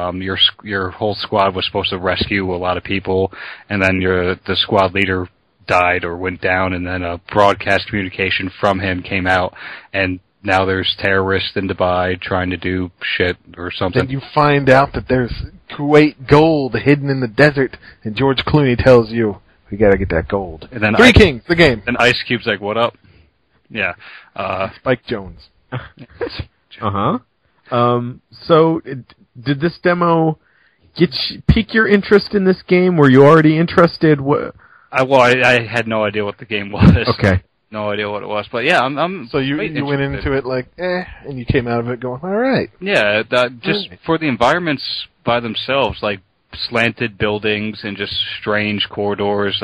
Your whole squad was supposed to rescue a lot of people, and then the squad leader died or went down, and then a broadcast communication from him came out, and now there's terrorists in Dubai trying to do shit or something. Then you find out that there's Kuwait gold hidden in the desert, and George Clooney tells you, We gotta get that gold. And then Three Kings, the game. And Ice Cube's like, what up? Yeah. Spike Jones. So, did this demo pique your interest in this game? Were you already interested? I had no idea what the game was. Okay. No idea what it was, but yeah, I'm. So you went into it like, and you came out of it going, all right. Yeah, just for the environments by themselves, like slanted buildings and just strange corridors,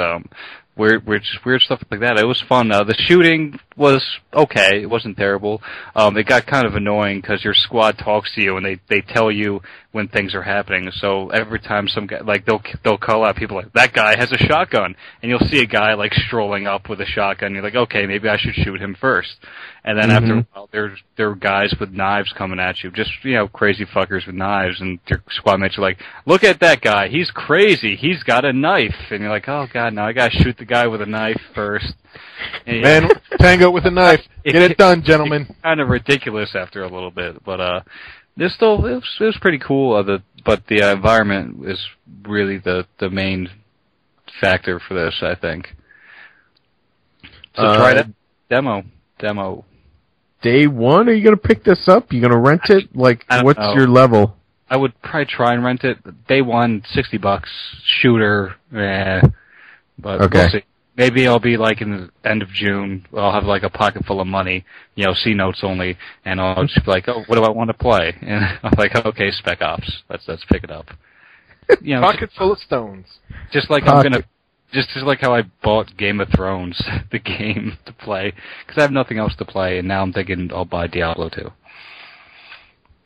weird stuff like that. It was fun. The shooting was okay. It wasn't terrible. It got kind of annoying because your squad talks to you and they tell you when things are happening. So every time some guy, like they'll call out people like, that guy has a shotgun, and you'll see a guy like strolling up with a shotgun. You're like, okay, maybe I should shoot him first. And then after a while, there are guys with knives coming at you, just crazy fuckers with knives, and your squad mates are like, look at that guy, he's crazy, he's got a knife, and you're like, oh god, now I gotta shoot the guy with a knife first. And, Man, tango with a knife. Get it done, gentlemen. It's kind of ridiculous after a little bit, but it was pretty cool. But the environment is really the main factor for this, I think. So try that demo. Day one, are you going to pick this up? You going to rent it? Like, what's your level? I would probably try and rent it. Day one, $60, shooter, but okay. We'll see. Maybe I'll be like in the end of June, I'll have like a pocket full of money, C notes only, and I'll just be like, oh, what do I want to play? And I'm like, okay, Spec Ops, let's pick it up. Pocket full of stones. Just like just like how I bought Game of Thrones, the game to play, because I have nothing else to play, and now I'm thinking I'll buy Diablo 2.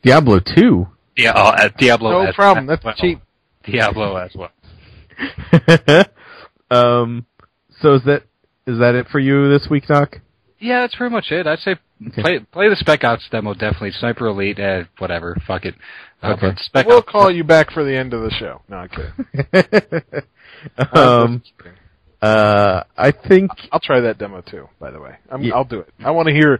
Diablo 2? Yeah, Diablo. No problem. That's cheap. Diablo as well. So is that it for you this week, Doc? Yeah, that's pretty much it. I'd say play the Spec Ops demo, definitely. Sniper Elite, whatever, fuck it. Okay. We'll call you back for the end of the show. No, I'm kidding. I think I'll try that demo too. By the way, I'll do it. I want to hear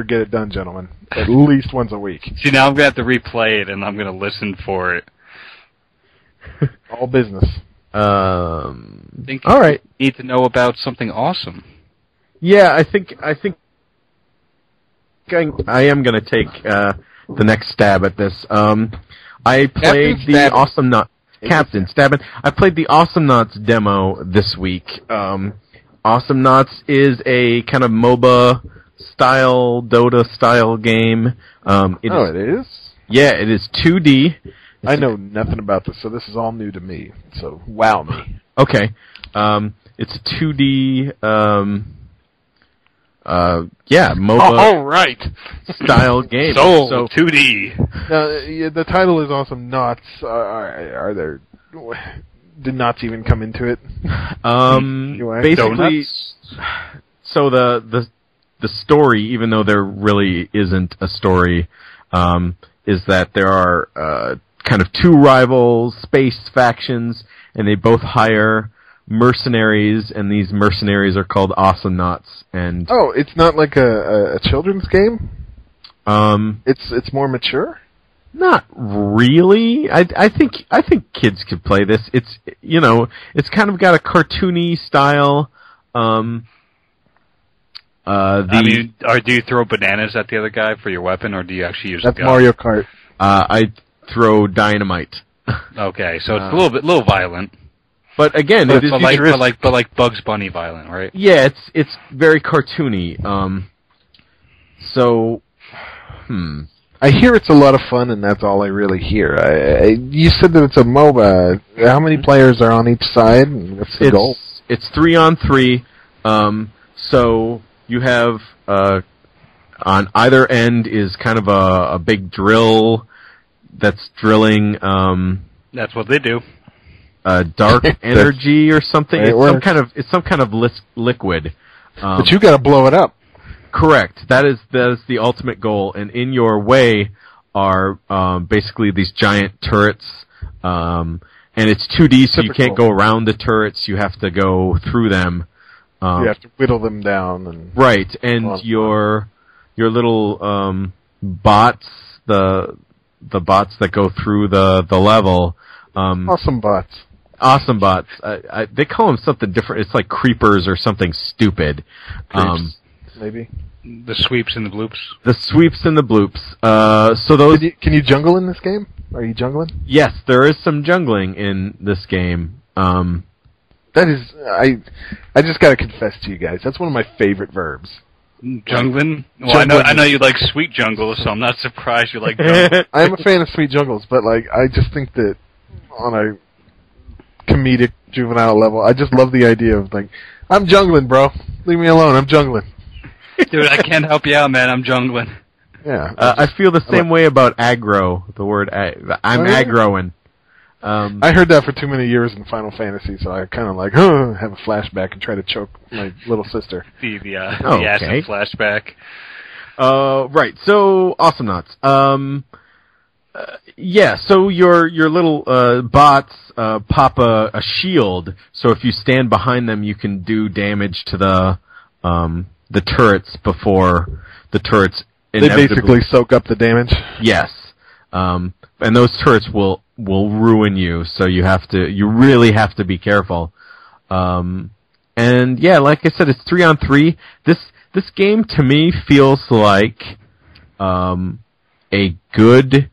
Get It Done, gentlemen, at least once a week. See, now I'm gonna have to replay it, and I'm gonna listen for it. All business. I think all right. You need to know about something awesome. Yeah, I think I am going to take the next stab at this. I played the Awesomenauts. Captain Stabbin. I played the Awesomenauts demo this week. Awesomenauts is a kind of MOBA style, Dota style game. It is? Yeah, it is 2D. I know nothing about this, so this is all new to me. So, wow me. Okay. It's a 2D, MOBA all right. style game. So 2D. Now, the title is Awesomenauts. Are there... Did knots even come into it? Basically, Donuts? So the story, even though there really isn't a story, is that there are kind of two rival space factions, and they both hire mercenaries, and these mercenaries are called Awesomenauts. And it's not like a children's game? It's more mature? Not really. I think kids could play this. It's it's kind of got a cartoony style. Do you throw bananas at the other guy for your weapon, or do you actually use? That's a gun? Mario Kart. I throw dynamite. Okay, so it's a little violent. But again, but it is like Bugs Bunny violent, right? Yeah, it's very cartoony. I hear it's a lot of fun, and that's all I really hear. You said that it's a MOBA. How many players are on each side? What's the goal? It's 3-on-3. So you have on either end is kind of a big drill that's drilling. That's what they do. Dark energy or something. It's some kind of liquid. But you got to blow it up. Correct. That is the ultimate goal. And in your way are basically these giant turrets. And it's 2D, so you can't go around the turrets. You have to go through them. You have to whittle them down. Right. And your little bots, the bots that go through the level. Awesome bots. Awesomenauts. They call them something different. It's like creepers or something stupid. Creeps, maybe. The sweeps and the bloops. The sweeps and the bloops. So those. Can you jungle in this game? Are you jungling? Yes, there is some jungling in this game. That is, I just gotta confess to you guys, that's one of my favorite verbs. Jungling? Well, I know you like sweet jungles, so I'm not surprised you like jungle. I am a fan of sweet jungles, but like I just think that on a comedic juvenile level, I just love the idea of like, I'm jungling, bro. Leave me alone. I'm jungling. Dude, I can't help you out, man. I'm jungling. Yeah. I feel the same way about aggro. The word I'm aggroing. I heard that for too many years in Final Fantasy, so I kind of like have a flashback and try to choke my little sister. The acid flashback. Right. So Awesomenauts. Yeah. So your little bots pop a shield. So if you stand behind them, you can do damage to the turrets before the turrets. They basically soak up the damage. Yes. And those turrets will ruin you, so you really have to be careful. And yeah, like I said, it's 3-on-3. This game to me feels like a good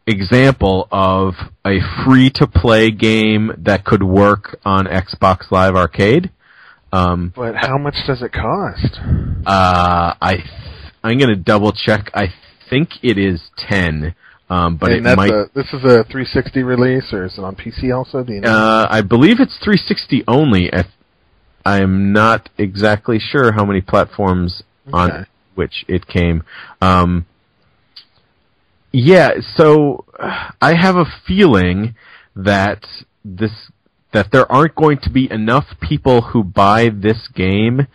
example of a free-to-play game that could work on Xbox Live Arcade. But how much does it cost? I'm going to double check. I think it is 10. But and this is a 360 release, or is it on PC also? Do you know? I believe it's 360 only. I am not exactly sure how many platforms on which it came. Yeah, so I have a feeling that there aren't going to be enough people who buy this game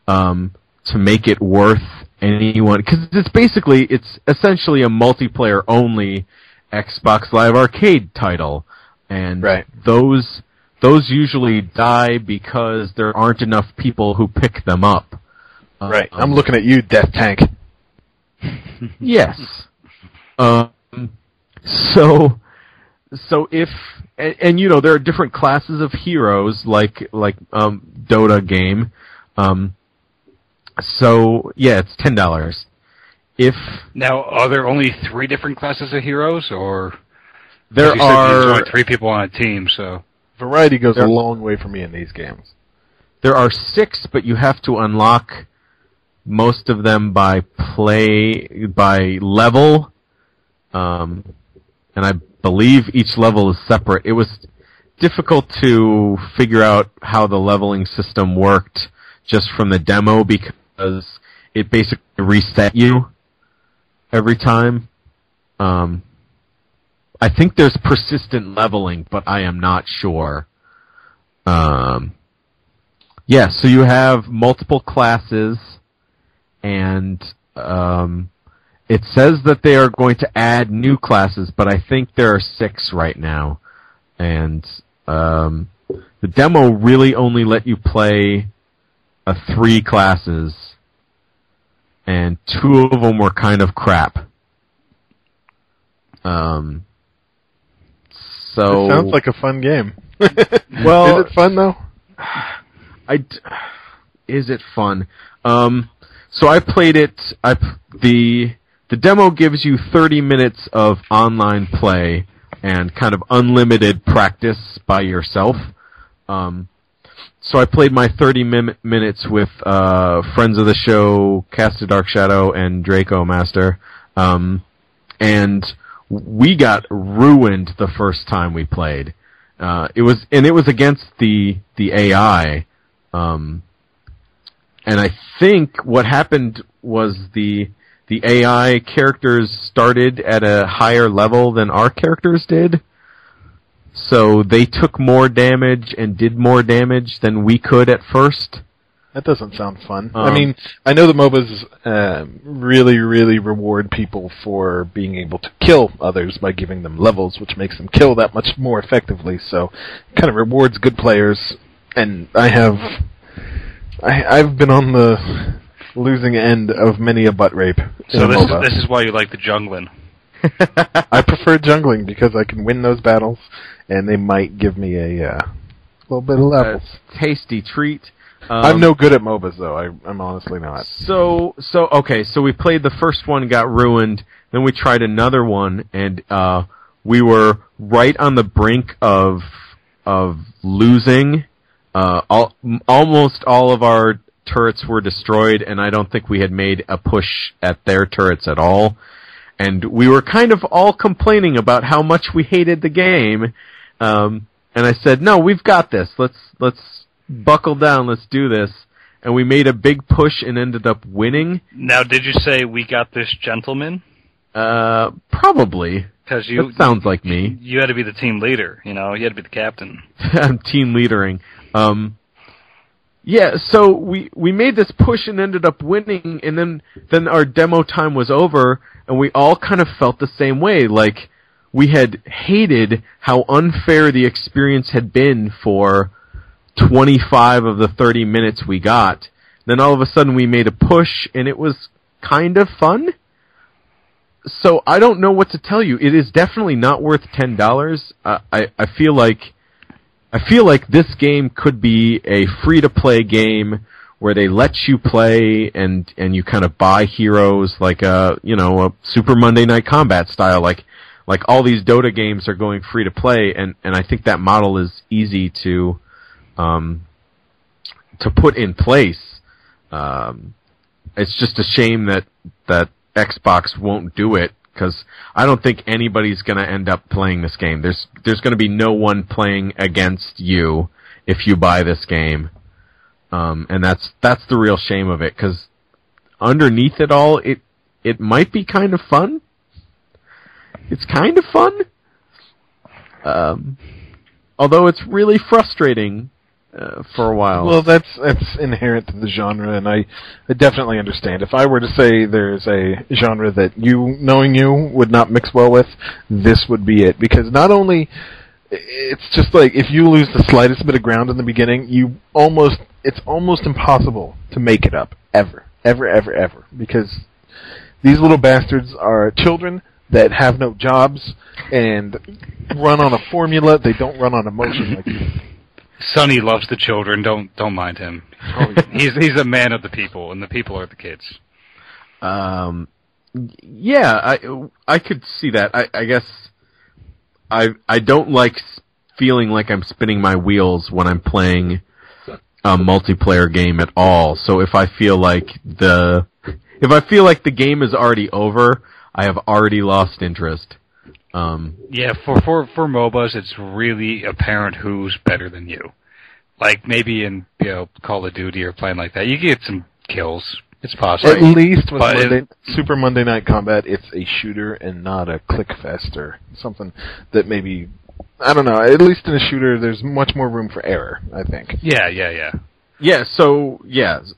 to make it worth anyone, because it's essentially a multiplayer only Xbox Live Arcade title, and those usually die because there aren't enough people who pick them up. Right. I'm looking at you, Death Tank. Yes. So if and you know there are different classes of heroes like Dota game. So yeah, it's $10. Now, are there only 3 different classes of heroes, or there there's only 3 people on a team? So variety goes a long way for me in these games. There are 6, but you have to unlock most of them by level, and I believe each level is separate. It was difficult to figure out how the leveling system worked just from the demo because it basically reset you every time. I think there's persistent leveling, but I am not sure. Yeah, so you have multiple classes, and it says that they are going to add new classes, but I think there are 6 right now. And the demo really only let you play 3 classes, and 2 of them were kind of crap. So it sounds like a fun game. Well, is it fun though? Is it fun? So I played it. The demo gives you 30 minutes of online play and kind of unlimited practice by yourself. So I played my 30 minutes with friends of the show, Cast a Dark Shadow and Draco Master, and we got ruined the first time we played. It was against the AI, and I think what happened was the AI characters started at a higher level than our characters did. So they took more damage and did more damage than we could at first. That doesn't sound fun. I mean, I know the MOBAs really, really reward people for being able to kill others by giving them levels, which makes them kill that much more effectively. So it kind of rewards good players. And I've been on the losing end of many a butt rape. So this is why you like the jungling. I prefer jungling because I can win those battles, and they might give me a little bit of levels. Tasty treat. I'm no good at MOBAs, though. I'm honestly not. So we played the first one, got ruined, then we tried another one, and we were right on the brink of losing. Almost all of our turrets were destroyed, and I don't think we had made a push at their turrets at all. And we were kind of all complaining about how much we hated the game. And I said, no, we've got this. Let's buckle down. Let's do this. And we made a big push and ended up winning. Now, did you say we got this gentleman? Probably. Because that sounds like me. You had to be the team leader. You had to be the captain. I'm team leadering. Yeah, so we made this push and ended up winning, and then our demo time was over, and we all kind of felt the same way. Like, we had hated how unfair the experience had been for 25 of the 30 minutes we got. Then all of a sudden we made a push, and it was kind of fun. So I don't know what to tell you. It is definitely not worth $10. I feel like this game could be a free-to-play game where they let you play and you kind of buy heroes like a Super Monday Night Combat style. Like all these Dota games are going free-to-play, and I think that model is easy to put in place. It's just a shame that Xbox won't do it, because I don't think anybody's going to end up playing this game. There's going to be no one playing against you if you buy this game, and that's the real shame of it. Because underneath it all, it might be kind of fun. It's kind of fun, although it's really frustrating for a while. Well, that's inherent to the genre, and I definitely understand. If I were to say there's a genre that knowing you would not mix well with, this would be it. Because not only, it's just like, if you lose the slightest bit of ground in the beginning, it's almost impossible to make it up. Ever. Because these little bastards are children that have no jobs and run on a formula. They don't run on emotion like you. Sonny loves the children. Don't mind him. He's a man of the people, and the people are the kids. Yeah, I could see that. I guess I don't like feeling like I'm spinning my wheels when I'm playing a multiplayer game at all. So if I feel like the game is already over, I have already lost interest. Yeah, for MOBAs, it's really apparent who's better than you. Like, maybe in, Call of Duty or playing like that, you get some kills. It's possible. At least with Super Monday Night Combat, it's a shooter and not a click fest or something that maybe, I don't know, at least in a shooter, there's much more room for error, I think. Yeah. Yeah, so,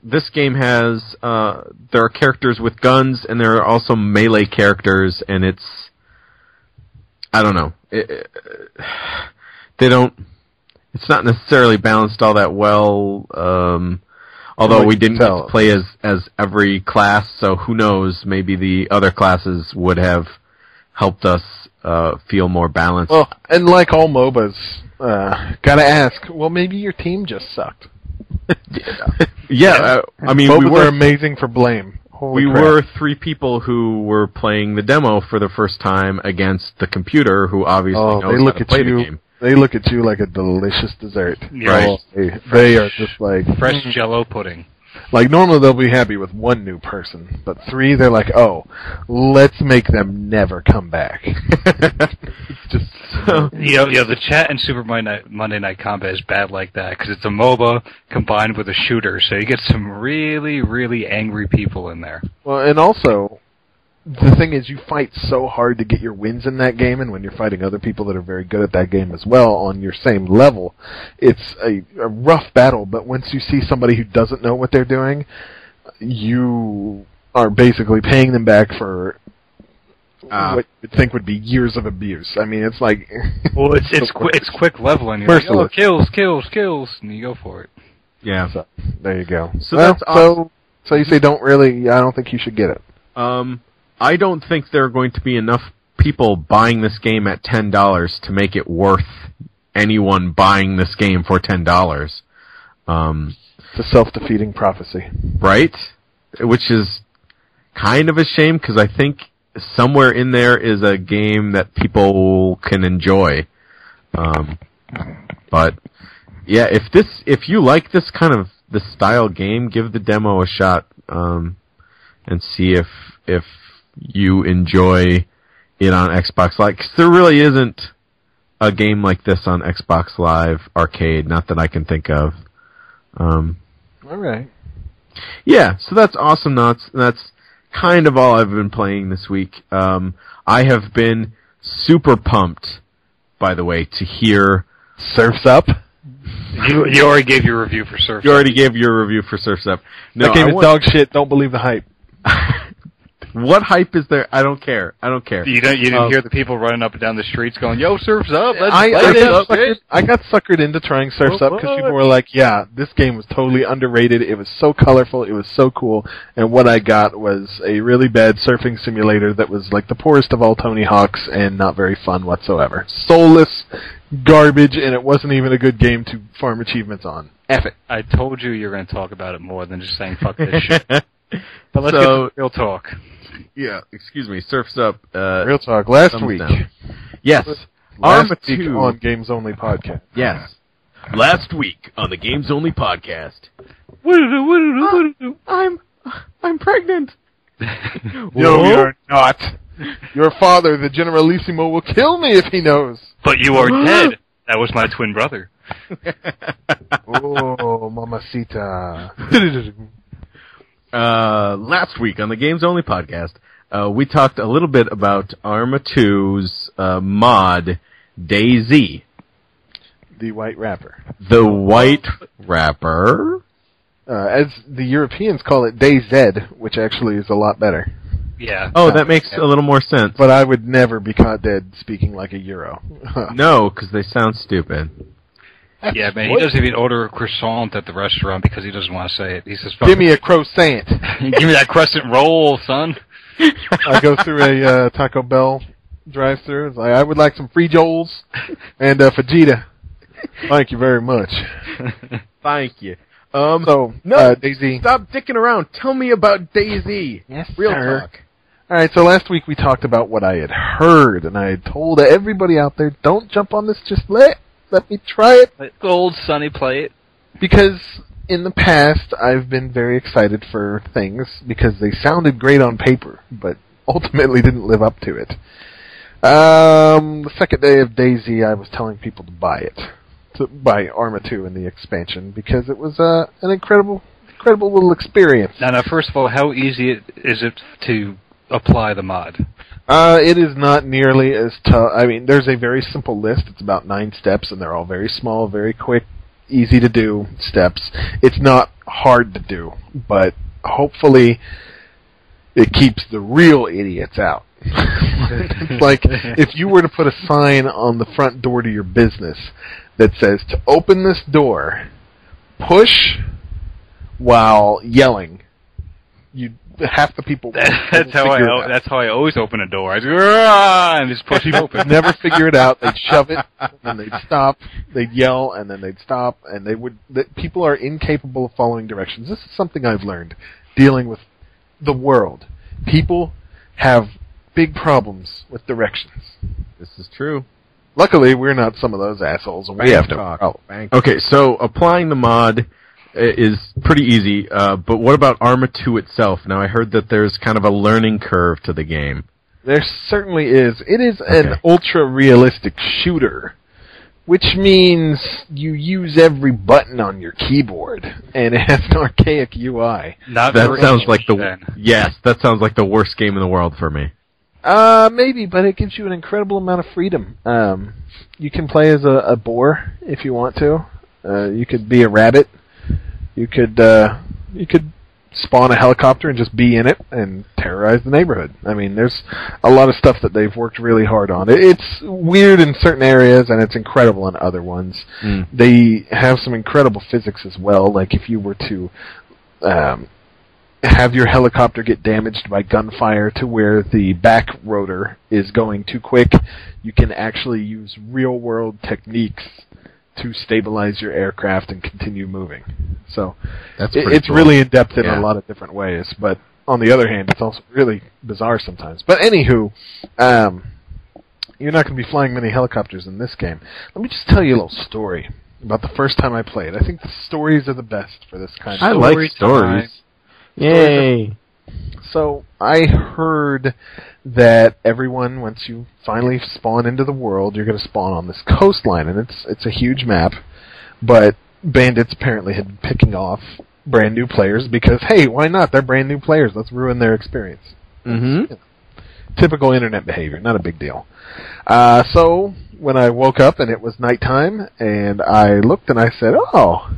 this game has, there are characters with guns, and there are also melee characters, and it's, I don't know. It's not necessarily balanced all that well, although we didn't get to play as every class, so who knows, maybe the other classes would have helped us feel more balanced. Well, and like all MOBAs, gotta ask, well, maybe your team just sucked. Yeah, I mean, MOBAs are amazing for blame. Holy crap. Were three people who were playing the demo for the first time against the computer, who obviously knows how to play the game. They look at you like a delicious dessert. Right. They are just like... Fresh Jell-O pudding. Like, normally they'll be happy with one new person, but three, they're like, oh, let's make them never come back. It's just... the chat in Super Monday Night Combat is bad like that, because it's a MOBA combined with a shooter, so you get some really, really angry people in there. Well, and also, the thing is, you fight so hard to get your wins in that game, and when you're fighting other people that are very good at that game as well on your same level, it's a rough battle, but once you see somebody who doesn't know what they're doing, you are basically paying them back for what you'd think would be years of abuse. I mean, it's like... Well, it's quick leveling. You're like, oh, kills, and you go for it. Yeah. So, there you go. So that's awesome. So you say I don't think you should get it. I don't think there are going to be enough people buying this game at $10 to make it worth anyone buying this game for $10. It's a self-defeating prophecy. Right? Which is kind of a shame, because I think somewhere in there is a game that people can enjoy. But yeah, if you like this kind of this style game, give the demo a shot, and see if you enjoy it on Xbox Live. 'Cause there really isn't a game like this on Xbox Live Arcade, not that I can think of. All right. Yeah, so that's Awesomenauts. That's kind of all I've been playing this week. I have been super pumped, by the way, to hear Surf's Up. You already gave your review for Surf's Up. You already gave your review for Surf's Up. No, that game is dog shit. Don't believe the hype. What hype is there? I don't care. You didn't hear the people running up and down the streets going, "Yo, Surf's Up!" I got suckered into trying Surf's Up because people were like, "Yeah, this game was totally underrated. It was so colorful. It was so cool." And what I got was a really bad surfing simulator that was like the poorest of all Tony Hawks and not very fun whatsoever. Soulless garbage, and it wasn't even a good game to farm achievements on. F it. I told you were going to talk about it more than just saying "fuck this shit." But let's get to real talk. Yeah, excuse me. Surf's Up. Real talk. Last week. Down. Yes. Last week on Games Only Podcast. Yes. Last week on the Games Only Podcast. I'm pregnant. No, you're not. Your father, the Generalissimo, will kill me if he knows. But you are dead. That was my twin brother. Oh, mamacita. Last week on the Games Only Podcast, we talked a little bit about Arma 2's mod, DayZ. The white wrapper. The white wrapper? As the Europeans call it, DayZ, which actually is a lot better. Yeah. Oh, that makes a little more sense. But I would never be caught dead speaking like a Euro. No, because they sound stupid. Yeah, man, he doesn't even order a croissant at the restaurant because he doesn't want to say it. He says, "Give me a croissant." Give me that crescent roll, son. I go through a Taco Bell drive-thru. It's like, I would like some free Joels and fajita. Thank you very much. Thank you. DayZ. Stop dicking around. Tell me about DayZ. Yes, Real sir. talk. All right, so last week we talked about what I had heard, and I had told everybody out there, don't jump on this just let me try it. Let old Sonny play it. Because in the past, I've been very excited for things because they sounded great on paper, but ultimately didn't live up to it. The second day of DayZ, I was telling people to buy it. To buy Arma 2 and the expansion, because it was an incredible little experience. Now, first of all, how easy is it to apply the mod? It is not nearly as tough. I mean, there's a very simple list. It's about 9 steps, and they're all very small, very quick, easy to do steps. It's not hard to do, but hopefully it keeps the real idiots out. It's like if you were to put a sign on the front door to your business that says, to open this door, push while yelling. Half the people. That's how I always open a door. I just and just push it open. Never figure it out. They'd shove it, and they'd stop. They'd yell, and then they'd stop. And they would. People are incapable of following directions. This is something I've learned dealing with the world. People have big problems with directions. This is true. Luckily, we're not some of those assholes, and we have to. Oh, okay, so applying the mod is pretty easy, but what about Arma 2 itself? Now, I heard that there's kind of a learning curve to the game. There certainly is. It is an ultra-realistic shooter, which means you use every button on your keyboard, and it has an archaic UI. That sounds like that sounds like the worst game in the world for me. Maybe, but it gives you an incredible amount of freedom. You can play as a boar if you want to. You could be a rabbit. You could spawn a helicopter and just be in it and terrorize the neighborhood. I mean, there's a lot of stuff that they've worked really hard on. It's weird in certain areas, and it's incredible in other ones. They have some incredible physics as well. Like if you were to have your helicopter get damaged by gunfire to where the back rotor is going too quick, you can actually use real-world techniques to stabilize your aircraft and continue moving. So it's cool. Really in-depth in a lot of different ways, but on the other hand, it's also really bizarre sometimes. But anywho, you're not going to be flying many helicopters in this game. Let me just tell you a little story about the first time I played. I think the stories are the best for this kind of I like stories. Yay! So I heard that everyone, once you finally spawn into the world, you're going to spawn on this coastline, and it's a huge map. But bandits apparently had been picking off brand new players because, hey, why not? They're brand new players. Let's ruin their experience. Mm-hmm. Typical internet behavior, not a big deal. So when I woke up and it was nighttime, and I looked and I said, "Oh,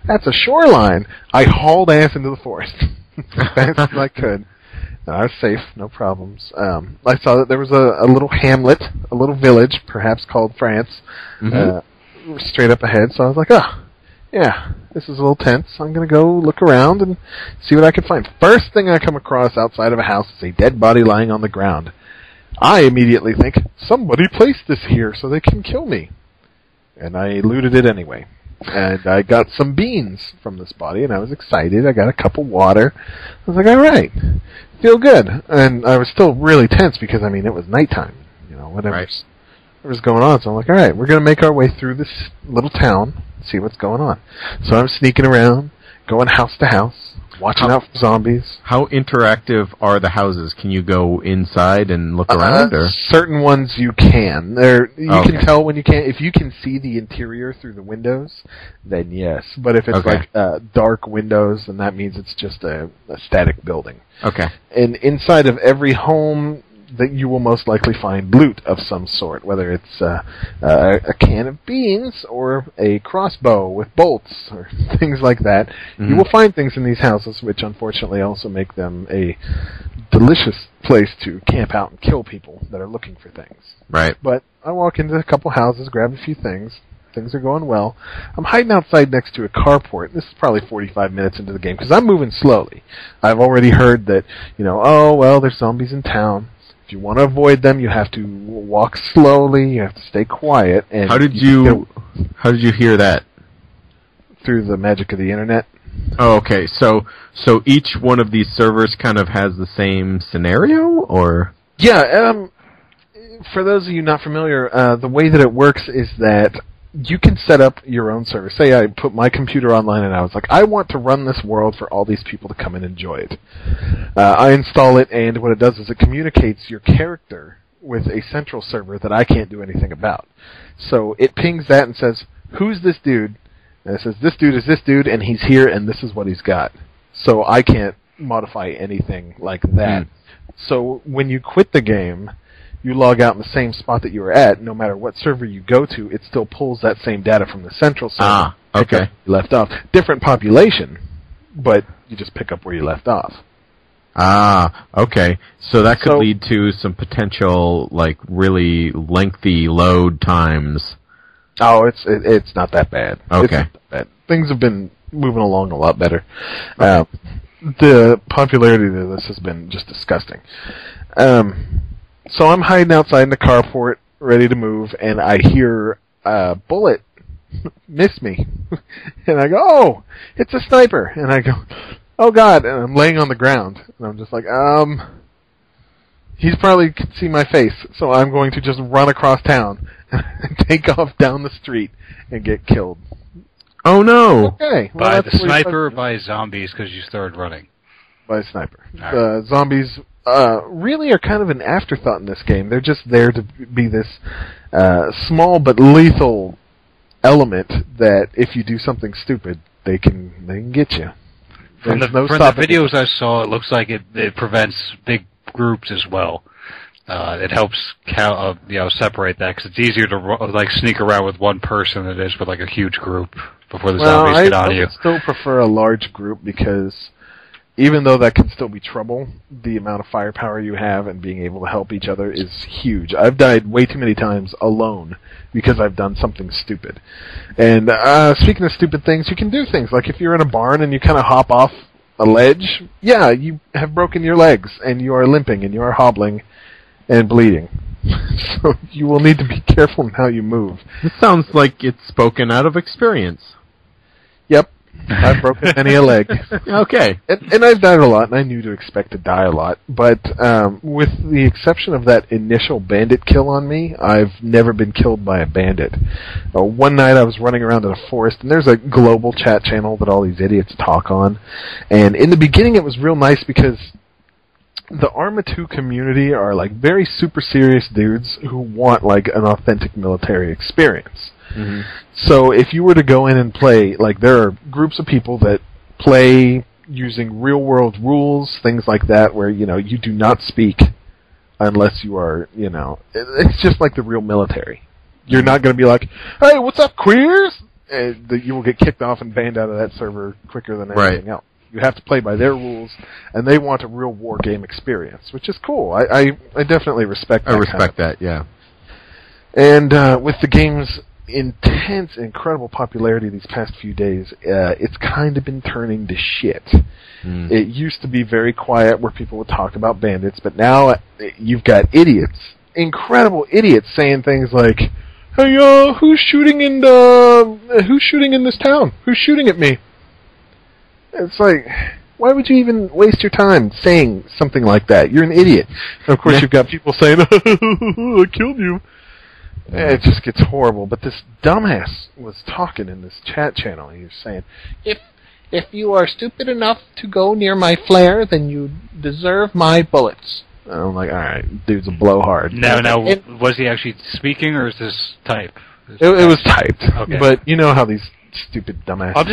that's a shoreline." I hauled ass into the forest as fast as I could. And I was safe, no problems. I saw that there was a little hamlet, a little village, perhaps called France, straight up ahead. So I was like, "Oh, yeah, this is a little tense. I'm going to go look around and see what I can find." First thing I come across outside of a house is a dead body lying on the ground. I immediately think, somebody placed this here so they can kill me. And I looted it anyway. And I got some beans from this body, and I was excited. I got a cup of water. I was like, all right, feel good. And I was still really tense because, I mean, it was nighttime. You know, whatever was going on. So I'm like, all right, we're going to make our way through this little town, see what's going on. So I'm sneaking around, going house to house, watching out for zombies. How interactive are the houses? Can you go inside and look around? Or? Certain ones you can. You can tell when you can. If you can see the interior through the windows, then yes. But if it's like dark windows, then that means it's just a static building. Okay. And inside of every home, that you will most likely find loot of some sort, whether it's a can of beans or a crossbow with bolts or things like that. Mm-hmm. You will find things in these houses, which unfortunately also make them a delicious place to camp out and kill people that are looking for things. Right. But I walk into a couple houses, grab a few things. Things are going well. I'm hiding outside next to a carport. This is probably 45 minutes into the game because I'm moving slowly. I've already heard that, oh, well, there's zombies in town. If you want to avoid them, you have to walk slowly. You have to stay quiet. And how did you hear that? Through the magic of the internet. Oh, okay. So each one of these servers kind of has the same scenario, or? Yeah. For those of you not familiar, the way that it works is that you can set up your own server. Say I put my computer online and I was like, I want to run this world for all these people to come and enjoy it. I install it, and what it does is it communicates your character with a central server that I can't do anything about. So it pings that and says, who's this dude? And it says, this dude is this dude, and he's here, and this is what he's got. So I can't modify anything like that. So when you quit the game, you log out in the same spot that you were at, no matter what server you go to, it still pulls that same data from the central server. Ah, okay. You left off. Different population, but you just pick up where you left off. Ah, okay. So that could lead to some potential, like, really lengthy load times. Oh, it's not that bad. Okay. It's not that bad. Things have been moving along a lot better. The popularity of this has been just disgusting. So I'm hiding outside in the carport, ready to move, and I hear a bullet miss me. And I go, oh, it's a sniper. And I go, oh, God. And I'm laying on the ground. And I'm just like, he's probably can see my face, so I'm going to just run across town and take off down the street and get killed. Oh, no. Okay. Well, by the sniper or by zombies because you started running? By a sniper. Right. Zombies really are kind of an afterthought in this game. They're just there to be this small but lethal element that if you do something stupid, they can get you. From the videos I saw, it looks like it prevents big groups as well. It helps separate that because it's easier to sneak around with one person than it is with like a huge group before the zombies get on you. I still prefer a large group because even though that can still be trouble, the amount of firepower you have and being able to help each other is huge. I've died way too many times alone because I've done something stupid. And speaking of stupid things, you can do things like if you're in a barn and you kind of hop off a ledge, yeah, you have broken your legs, and you are limping, and you are hobbling, and bleeding. So you will need to be careful in how you move. This sounds like it's spoken out of experience. Yep. I've broken many a leg. Okay. And I've died a lot, and I knew to expect to die a lot. But with the exception of that initial bandit kill on me, I've never been killed by a bandit. One night I was running around in a forest, and there's a global chat channel that all these idiots talk on. And in the beginning it was real nice because the Arma 2 community are like very super serious dudes who want like an authentic military experience. Mm-hmm. So if you were to go in and play, like there are groups of people that play using real world rules, things like that, where, you know, you do not speak unless you are, you know, it's just like the real military. You're not going to be like, hey, what's up, queers? And you will get kicked off and banned out of that server quicker than anything else. You have to play by their rules, and they want a real war game experience, which is cool. I definitely respect that. I respect that, yeah. And with the game's intense, incredible popularity these past few days, it's kind of been turning to shit. Mm. It used to be very quiet where people would talk about bandits, but now you've got idiots, incredible idiots, saying things like, hey, who's shooting in this town? Who's shooting at me? It's like, why would you even waste your time saying something like that? You're an idiot. And of course, you've got people saying, I killed you. It just gets horrible. But this dumbass was talking in this chat channel. He was saying, if you are stupid enough to go near my flare, then you deserve my bullets. And I'm like, all right, dude's a blowhard. Now, was he actually speaking, or is this type? It was typed. Okay. But you know how these stupid dumbass. I'm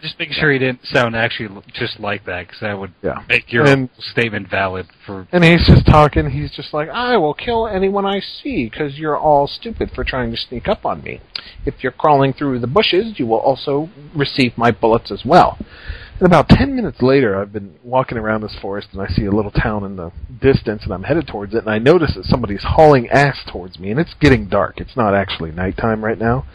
just making sure he didn't sound actually just like that, because that would make your statement valid. And he's just talking. He's just like, I will kill anyone I see because you're all stupid for trying to sneak up on me. If you're crawling through the bushes, you will also receive my bullets as well. And about 10 minutes later, I've been walking around this forest, and I see a little town in the distance, and I'm headed towards it, and I notice that somebody's hauling ass towards me, and it's getting dark. It's not actually nighttime right now,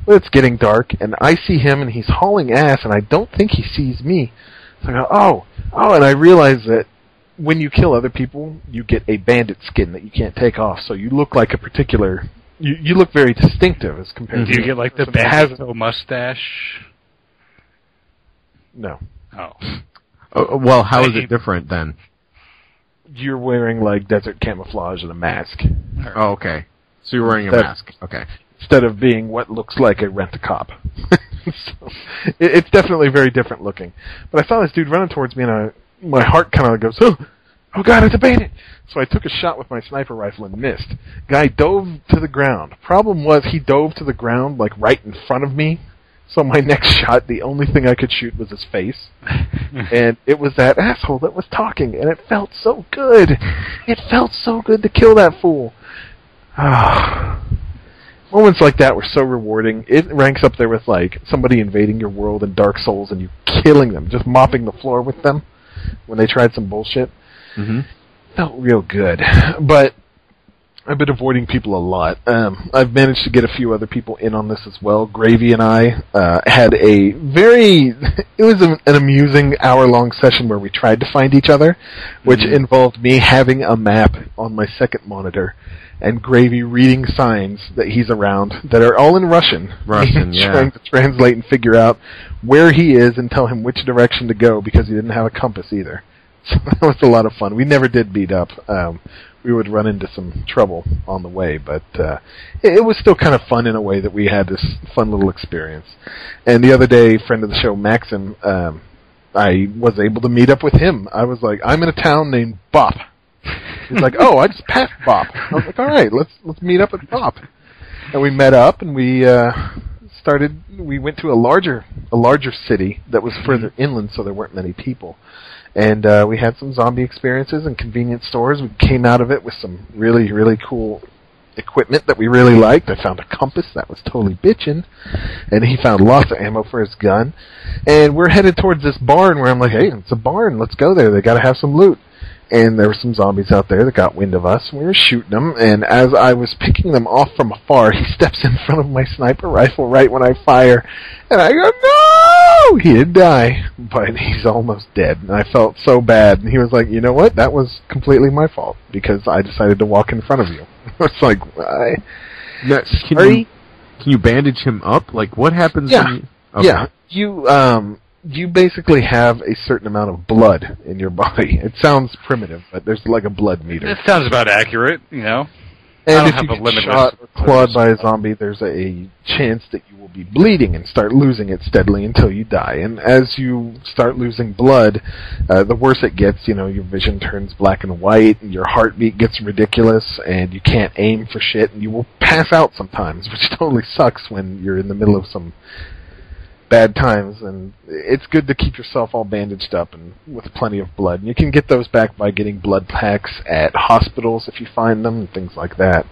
but it's getting dark, and I see him, and he's hauling ass, and I don't think he sees me. So I go, oh, and I realize that when you kill other people, you get a bandit skin that you can't take off, so you look like a particular... You look very distinctive as compared to... Do you get like the bandit mustache? No. Oh. Well, how is it different then? You're wearing like desert camouflage and a mask. Oh, okay. So you're wearing a mask. Okay. Instead of being what looks like a rent-a-cop. So, it's definitely very different looking. But I saw this dude running towards me, and my heart kind of goes, oh God, it's a bandit! So I took a shot with my sniper rifle and missed. Guy dove to the ground. Problem was, he dove to the ground like right in front of me. So my next shot, the only thing I could shoot was his face. And it was that asshole that was talking, and it felt so good. It felt so good to kill that fool. Moments like that were so rewarding. It ranks up there with like somebody invading your world in Dark Souls and you killing them, just mopping the floor with them when they tried some bullshit. Mm-hmm. Felt real good. But I've been avoiding people a lot. I've managed to get a few other people in on this as well. Gravy and I had a very... It was an amusing hour-long session where we tried to find each other, which involved me having a map on my second monitor and Gravy reading signs that he's around that are all in Russian. Trying to translate and figure out where he is and tell him which direction to go because he didn't have a compass either. So that was a lot of fun. We never did beat up. We would run into some trouble on the way, but it was still kind of fun in a way that we had this fun little experience. And the other day, friend of the show, Maxim, I was able to meet up with him. I was like, I'm in a town named Bop. He's like, oh, I just passed Bop. I was like, all right, let's meet up at Bop. And we met up, and we went to a larger city that was further inland, so there weren't many people. And we had some zombie experiences and convenience stores. We came out of it with some really, really cool equipment that we really liked. I found a compass that was totally bitchin'. And he found lots of ammo for his gun. And we're headed towards this barn where I'm like, hey, it's a barn. Let's go there. They got to have some loot. And there were some zombies out there that got wind of us. We were shooting them. And as I was picking them off from afar, he steps in front of my sniper rifle right when I fire. And I go, no! woo, he didn't die, but he's almost dead. And I felt so bad. And he was like, you know what? That was completely my fault because I decided to walk in front of you. It's like, sorry. Can you bandage him up? Like, what happens? Yeah. Okay. Yeah. You basically have a certain amount of blood in your body. It sounds primitive, but there's like a blood meter. It sounds about accurate, you know. And if you get shot or clawed by a zombie, there's a chance that you will be bleeding and start losing it steadily until you die. And as you start losing blood, the worse it gets. You know, your vision turns black and white, and your heartbeat gets ridiculous, and you can't aim for shit, and you will pass out sometimes, which totally sucks when you're in the middle of some bad times. And it's good to keep yourself all bandaged up and with plenty of blood. And you can get those back by getting blood packs at hospitals if you find them and things like that.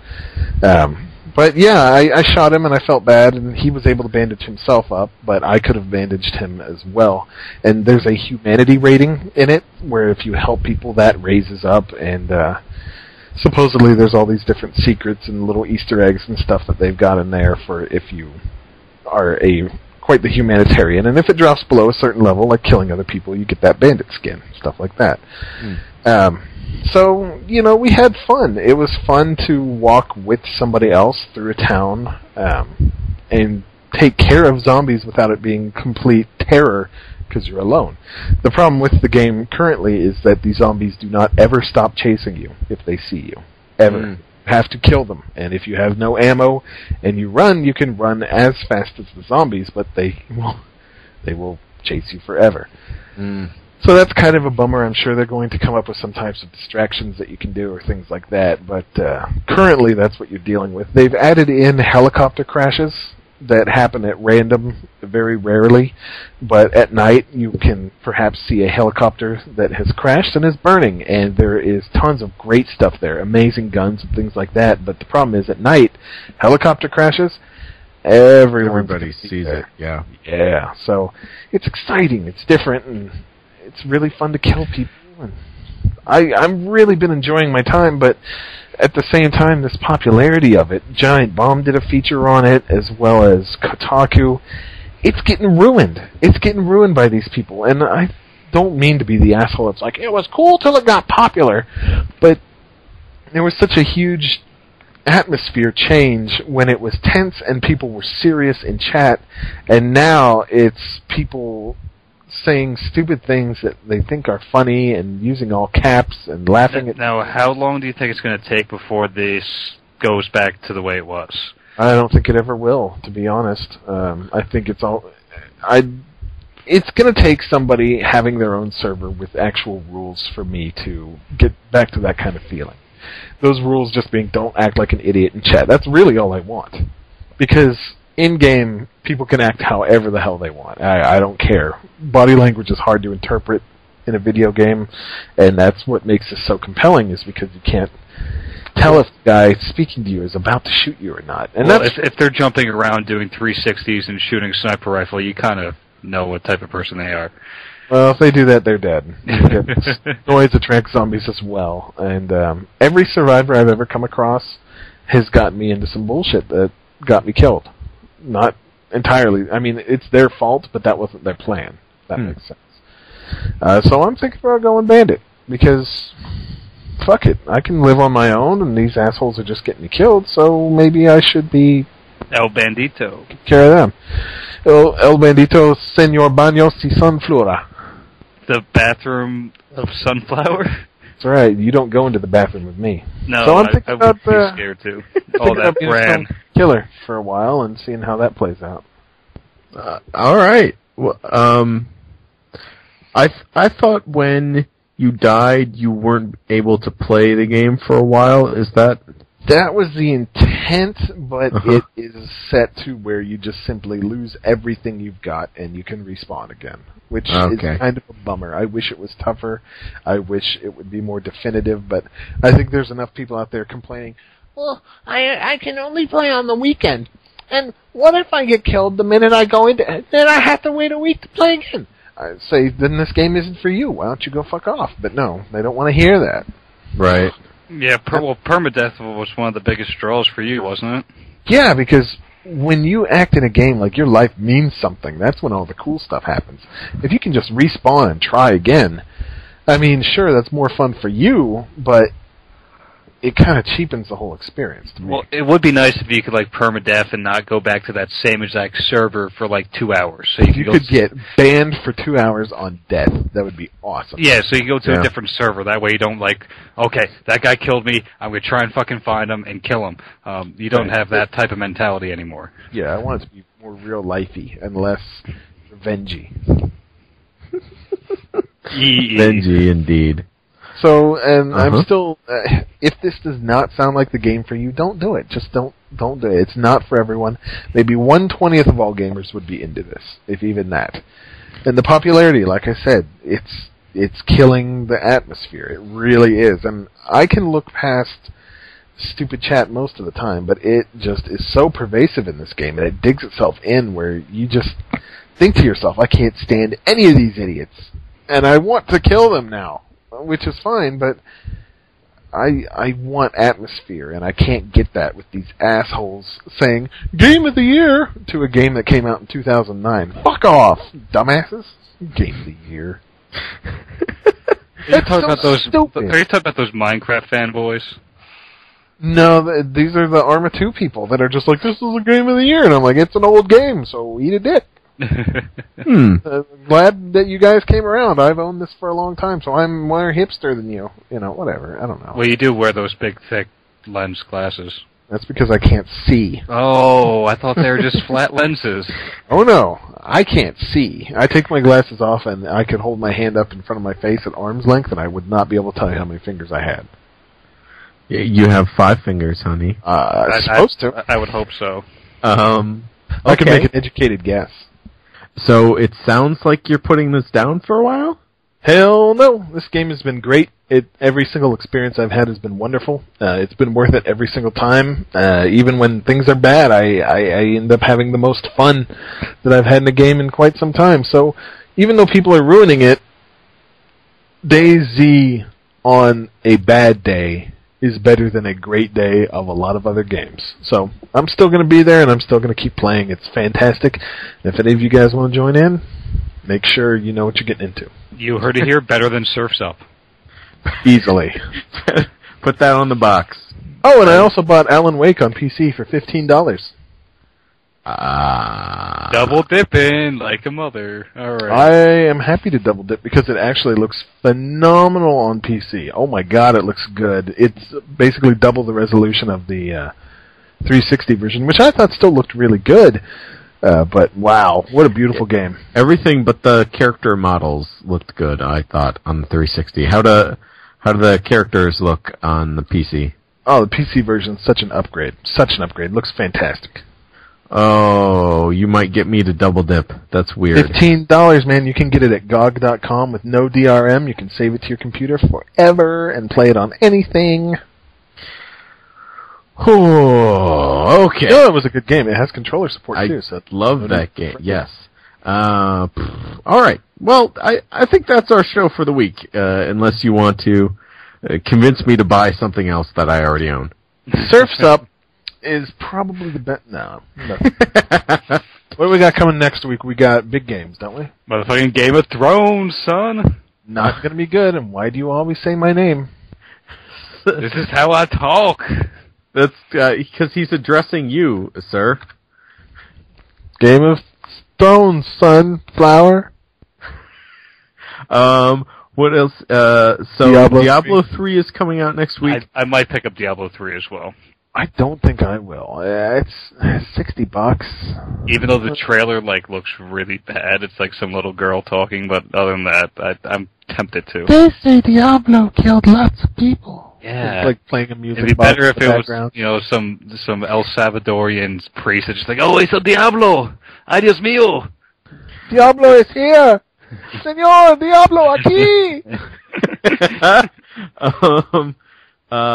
But yeah, I shot him and I felt bad, and he was able to bandage himself up, but I could have bandaged him as well. And there's a humanity rating in it where if you help people, that raises up. And supposedly there's all these different secrets and little Easter eggs and stuff that they've got in there for if you are quite the humanitarian. And if it drops below a certain level, like killing other people, you get that bandit skin, stuff like that. So, you know, we had fun. It was fun to walk with somebody else through a town and take care of zombies without it being complete terror because you're alone. The problem with the game currently is that the zombies do not ever stop chasing you if they see you. Ever. You have to kill them. And if you have no ammo and you run, you can run as fast as the zombies, but they will chase you forever. So that's kind of a bummer. I'm sure they're going to come up with some types of distractions that you can do or things like that, but currently that's what you're dealing with. They've added in helicopter crashes that happen at random, very rarely, but at night you can perhaps see a helicopter that has crashed and is burning, and there is tons of great stuff there, amazing guns and things like that, but the problem is at night, helicopter crashes, everybody sees it, yeah. Yeah, so it's exciting, it's different, and it's really fun to kill people, and I've really been enjoying my time, but at the same time, this popularity of it, Giant Bomb did a feature on it, as well as Kotaku, it's getting ruined. It's getting ruined by these people, and I don't mean to be the asshole. It's like, it was cool till it got popular, but there was such a huge atmosphere change when it was tense and people were serious in chat, and now it's people saying stupid things that they think are funny and using all caps and laughing at... Now, how long do you think it's going to take before this goes back to the way it was? I don't think it ever will, to be honest. I think it's all... It's going to take somebody having their own server with actual rules for me to get back to that kind of feeling. Those rules just being, don't act like an idiot in chat. That's really all I want. Because in-game, people can act however the hell they want. I don't care. Body language is hard to interpret in a video game, and that's what makes this so compelling, is because you can't tell if the guy speaking to you is about to shoot you or not. And well, if they're jumping around doing 360s and shooting a sniper rifle, you kind of know what type of person they are. Well, if they do that, they're dead. Noise attracts zombies as well. And every survivor I've ever come across has gotten me into some bullshit that got me killed. Not entirely. I mean, it's their fault, but that wasn't their plan. That makes sense. So I'm thinking about going bandit, because fuck it. I can live on my own, and these assholes are just getting me killed, so maybe I should be... El Bandito. Take care of them. El Bandito, Senor Baños y Sunflora. The bathroom of Sunflower? That's right. You don't go into the bathroom with me. No, so I'm I would be scared too. All that bran. Killer for a while and seeing how that plays out. All right. Well, I thought when you died you weren't able to play the game for a while. Is that? That was the intent, but it is set to where you just simply lose everything you've got and you can respawn again, which is kind of a bummer. I wish it was tougher. I wish it would be more definitive, but I think there's enough people out there complaining, well, I can only play on the weekend, and what if I get killed the minute I go into it? Then I have to wait a week to play again. I say, then this game isn't for you. Why don't you go fuck off? But no, they don't want to hear that. Right. Yeah, well, permadeath was one of the biggest draws for you, wasn't it? Yeah, because when you act in a game like your life means something, that's when all the cool stuff happens. If you can just respawn and try again, I mean, sure, that's more fun for you, but it kind of cheapens the whole experience to me. Well, it would be nice if you could, like, permadeath and not go back to that same exact server for, like, 2 hours. So you could get banned for 2 hours on death. That would be awesome. Yeah, so you go to a different server. That way you don't, like, okay, that guy killed me, I'm going to try and fucking find him and kill him. You don't have that type of mentality anymore. Yeah, I want it to be more real-lifey and less revengey. Revengey, indeed. So, and I'm still, if this does not sound like the game for you, don't do it. Just don't do it. It's not for everyone. Maybe 1/20th of all gamers would be into this, if even that. And the popularity, like I said, it's killing the atmosphere. It really is. And I can look past stupid chat most of the time, but it just is so pervasive in this game, and it digs itself in where you just think to yourself, I can't stand any of these idiots, and I want to kill them now. Which is fine, but I want atmosphere, and I can't get that with these assholes saying, Game of the Year, to a game that came out in 2009. Fuck off, dumbasses. Game of the Year. Are you talking about those Minecraft fanboys? No, these are the Arma 2 people that are just like, this is a Game of the Year, and I'm like, it's an old game, so eat a dick. Glad that you guys came around. I've owned this for a long time, so I'm more hipster than you. You know, whatever. I don't know. Well, you do wear those big, thick lens glasses. That's because I can't see. Oh, I thought they were just flat lenses. Oh, no. I can't see. I take my glasses off, and I could hold my hand up in front of my face at arm's length, and I would not be able to tell you how many fingers I had. You have 5 fingers, honey. Supposed to. I would hope so. I can make an educated guess. So it sounds like you're putting this down for a while? Hell no. This game has been great. Every single experience I've had has been wonderful. It's been worth it every single time. Even when things are bad, I end up having the most fun that I've had in a game in quite some time. So even though people are ruining it, DayZ on a bad day is better than a great day of a lot of other games. So I'm still going to be there, and I'm still going to keep playing. It's fantastic. If any of you guys want to join in, make sure you know what you're getting into. You heard it here, better than Surf's Up. Easily. Put that on the box. Oh, and I also bought Alan Wake on PC for $15. Double dipping like a mother. All right. I am happy to double dip because it actually looks phenomenal on PC. Oh my god, it looks good. It's basically double the resolution of the 360 version, which I thought still looked really good. But wow, what a beautiful game. Everything but the character models looked good, I thought, on the 360. How do the characters look on the PC? Oh, the PC version is such an upgrade. Such an upgrade. Looks fantastic. Oh, you might get me to double dip. That's weird. $15, man. You can get it at GOG.com with no DRM. You can save it to your computer forever and play it on anything. Oh, okay. No, it was a good game. It has controller support too. I love that game. Yes. All right. Well, I think that's our show for the week. Unless you want to convince me to buy something else that I already own. Surf's Up is probably the best. No. What do we got coming next week? We got big games, don't we? Motherfucking Game of Thrones, son. Not gonna be good. And why do you always say my name? This is how I talk. That's because he's addressing you, sir. Game of Thrones, sunflower. What else? So Diablo 3 is coming out next week. I might pick up Diablo 3 as well. I don't think I will. It's $60. Even though the trailer looks really bad, it's like some little girl talking. But other than that, I'm tempted to. They say Diablo killed lots of people. Yeah, it's like playing a music. It'd be better if it background. was, some El Salvadorian priest that's just like, oh, it's a Diablo, ay Dios mío, Diablo is here, Señor Diablo aquí.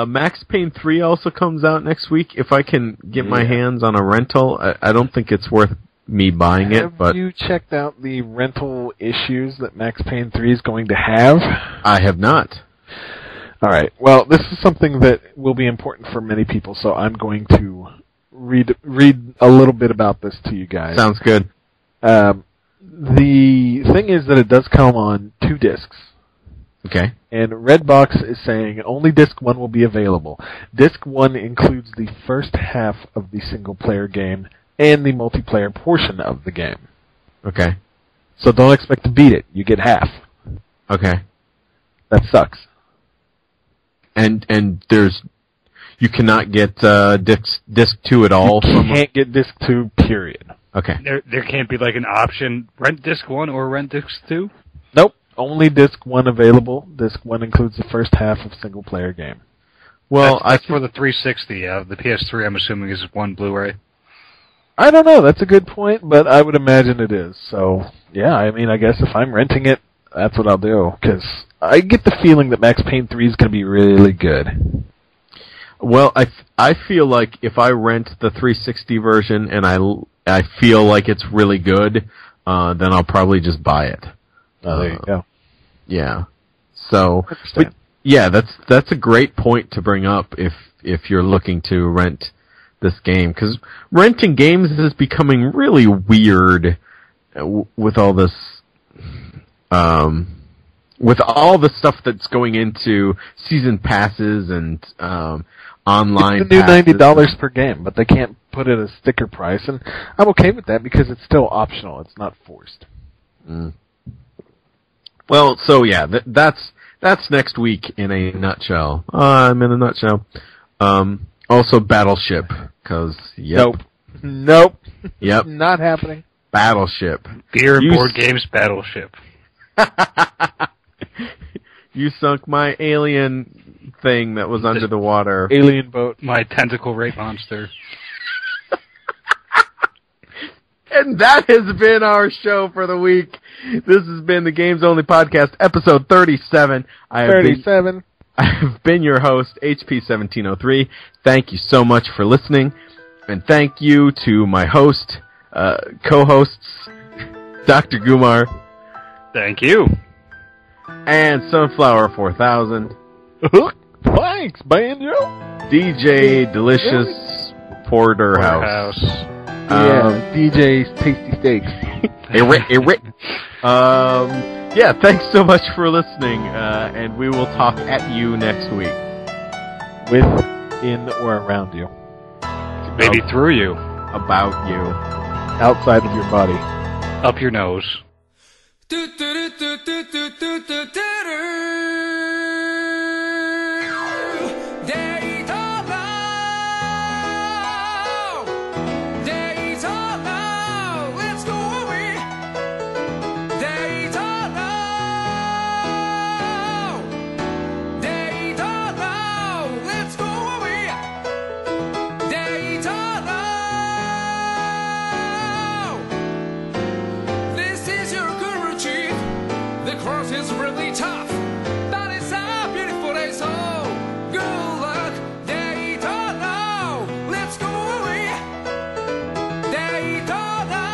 Max Payne 3 also comes out next week. If I can get my hands on a rental, I don't think it's worth me buying it. But have you checked out the rental issues that Max Payne 3 is going to have? I have not. All right. Well, this is something that will be important for many people, so I'm going to read a little bit about this to you guys. Sounds good. The thing is that it does come on 2 discs. Okay. And Redbox is saying only Disc 1 will be available. Disc 1 includes the first half of the single-player game and the multiplayer portion of the game. Okay. So don't expect to beat it. You get half. Okay. That sucks. And you cannot get disc 2 at all. You can't get Disc 2, period. Okay. There can't be like an option, rent disc 1 or rent disc 2? Nope. Only Disc 1 available. Disc 1 includes the first half of single-player game. Well, that's for the 360. The PS3, I'm assuming, is 1 Blu-ray. I don't know. That's a good point, but I would imagine it is. So, yeah, I mean, I guess if I'm renting it, that's what I'll do. Because I get the feeling that Max Payne 3 is going to be really good. Well, I feel like if I rent the 360 version and I feel like it's really good, then I'll probably just buy it. Oh, there you go. Yeah. So, but yeah, that's a great point to bring up if you're looking to rent this game, because renting games is becoming really weird with all this, with all the stuff that's going into season passes and online. It's the new $90 per game, but they can't put it as sticker price, and I'm okay with that because it's still optional. It's not forced. Mm. Well, so yeah, that's next week in a nutshell. I'm in a nutshell. Also Battleship, because yep. Nope. Yep. Not happening. Battleship. Beer and board games Battleship. You sunk my alien thing that was under the water. Alien boat. My tentacle rape monster. And that has been our show for the week. This has been the Games Only Podcast, episode 37. I have been your host, HP1703. Thank you so much for listening. And thank you to my host, co-hosts, Dr. Gumaer. Thank you. And Sunflower 4000. Thanks, Banjo. DJ Delicious Porterhouse. Yeah, DJ's Tasty Steaks. Yeah, thanks so much for listening, and we will talk at you next week. With, in, or around you. Maybe through you. About you. Outside of your body. Up your nose. They don't know.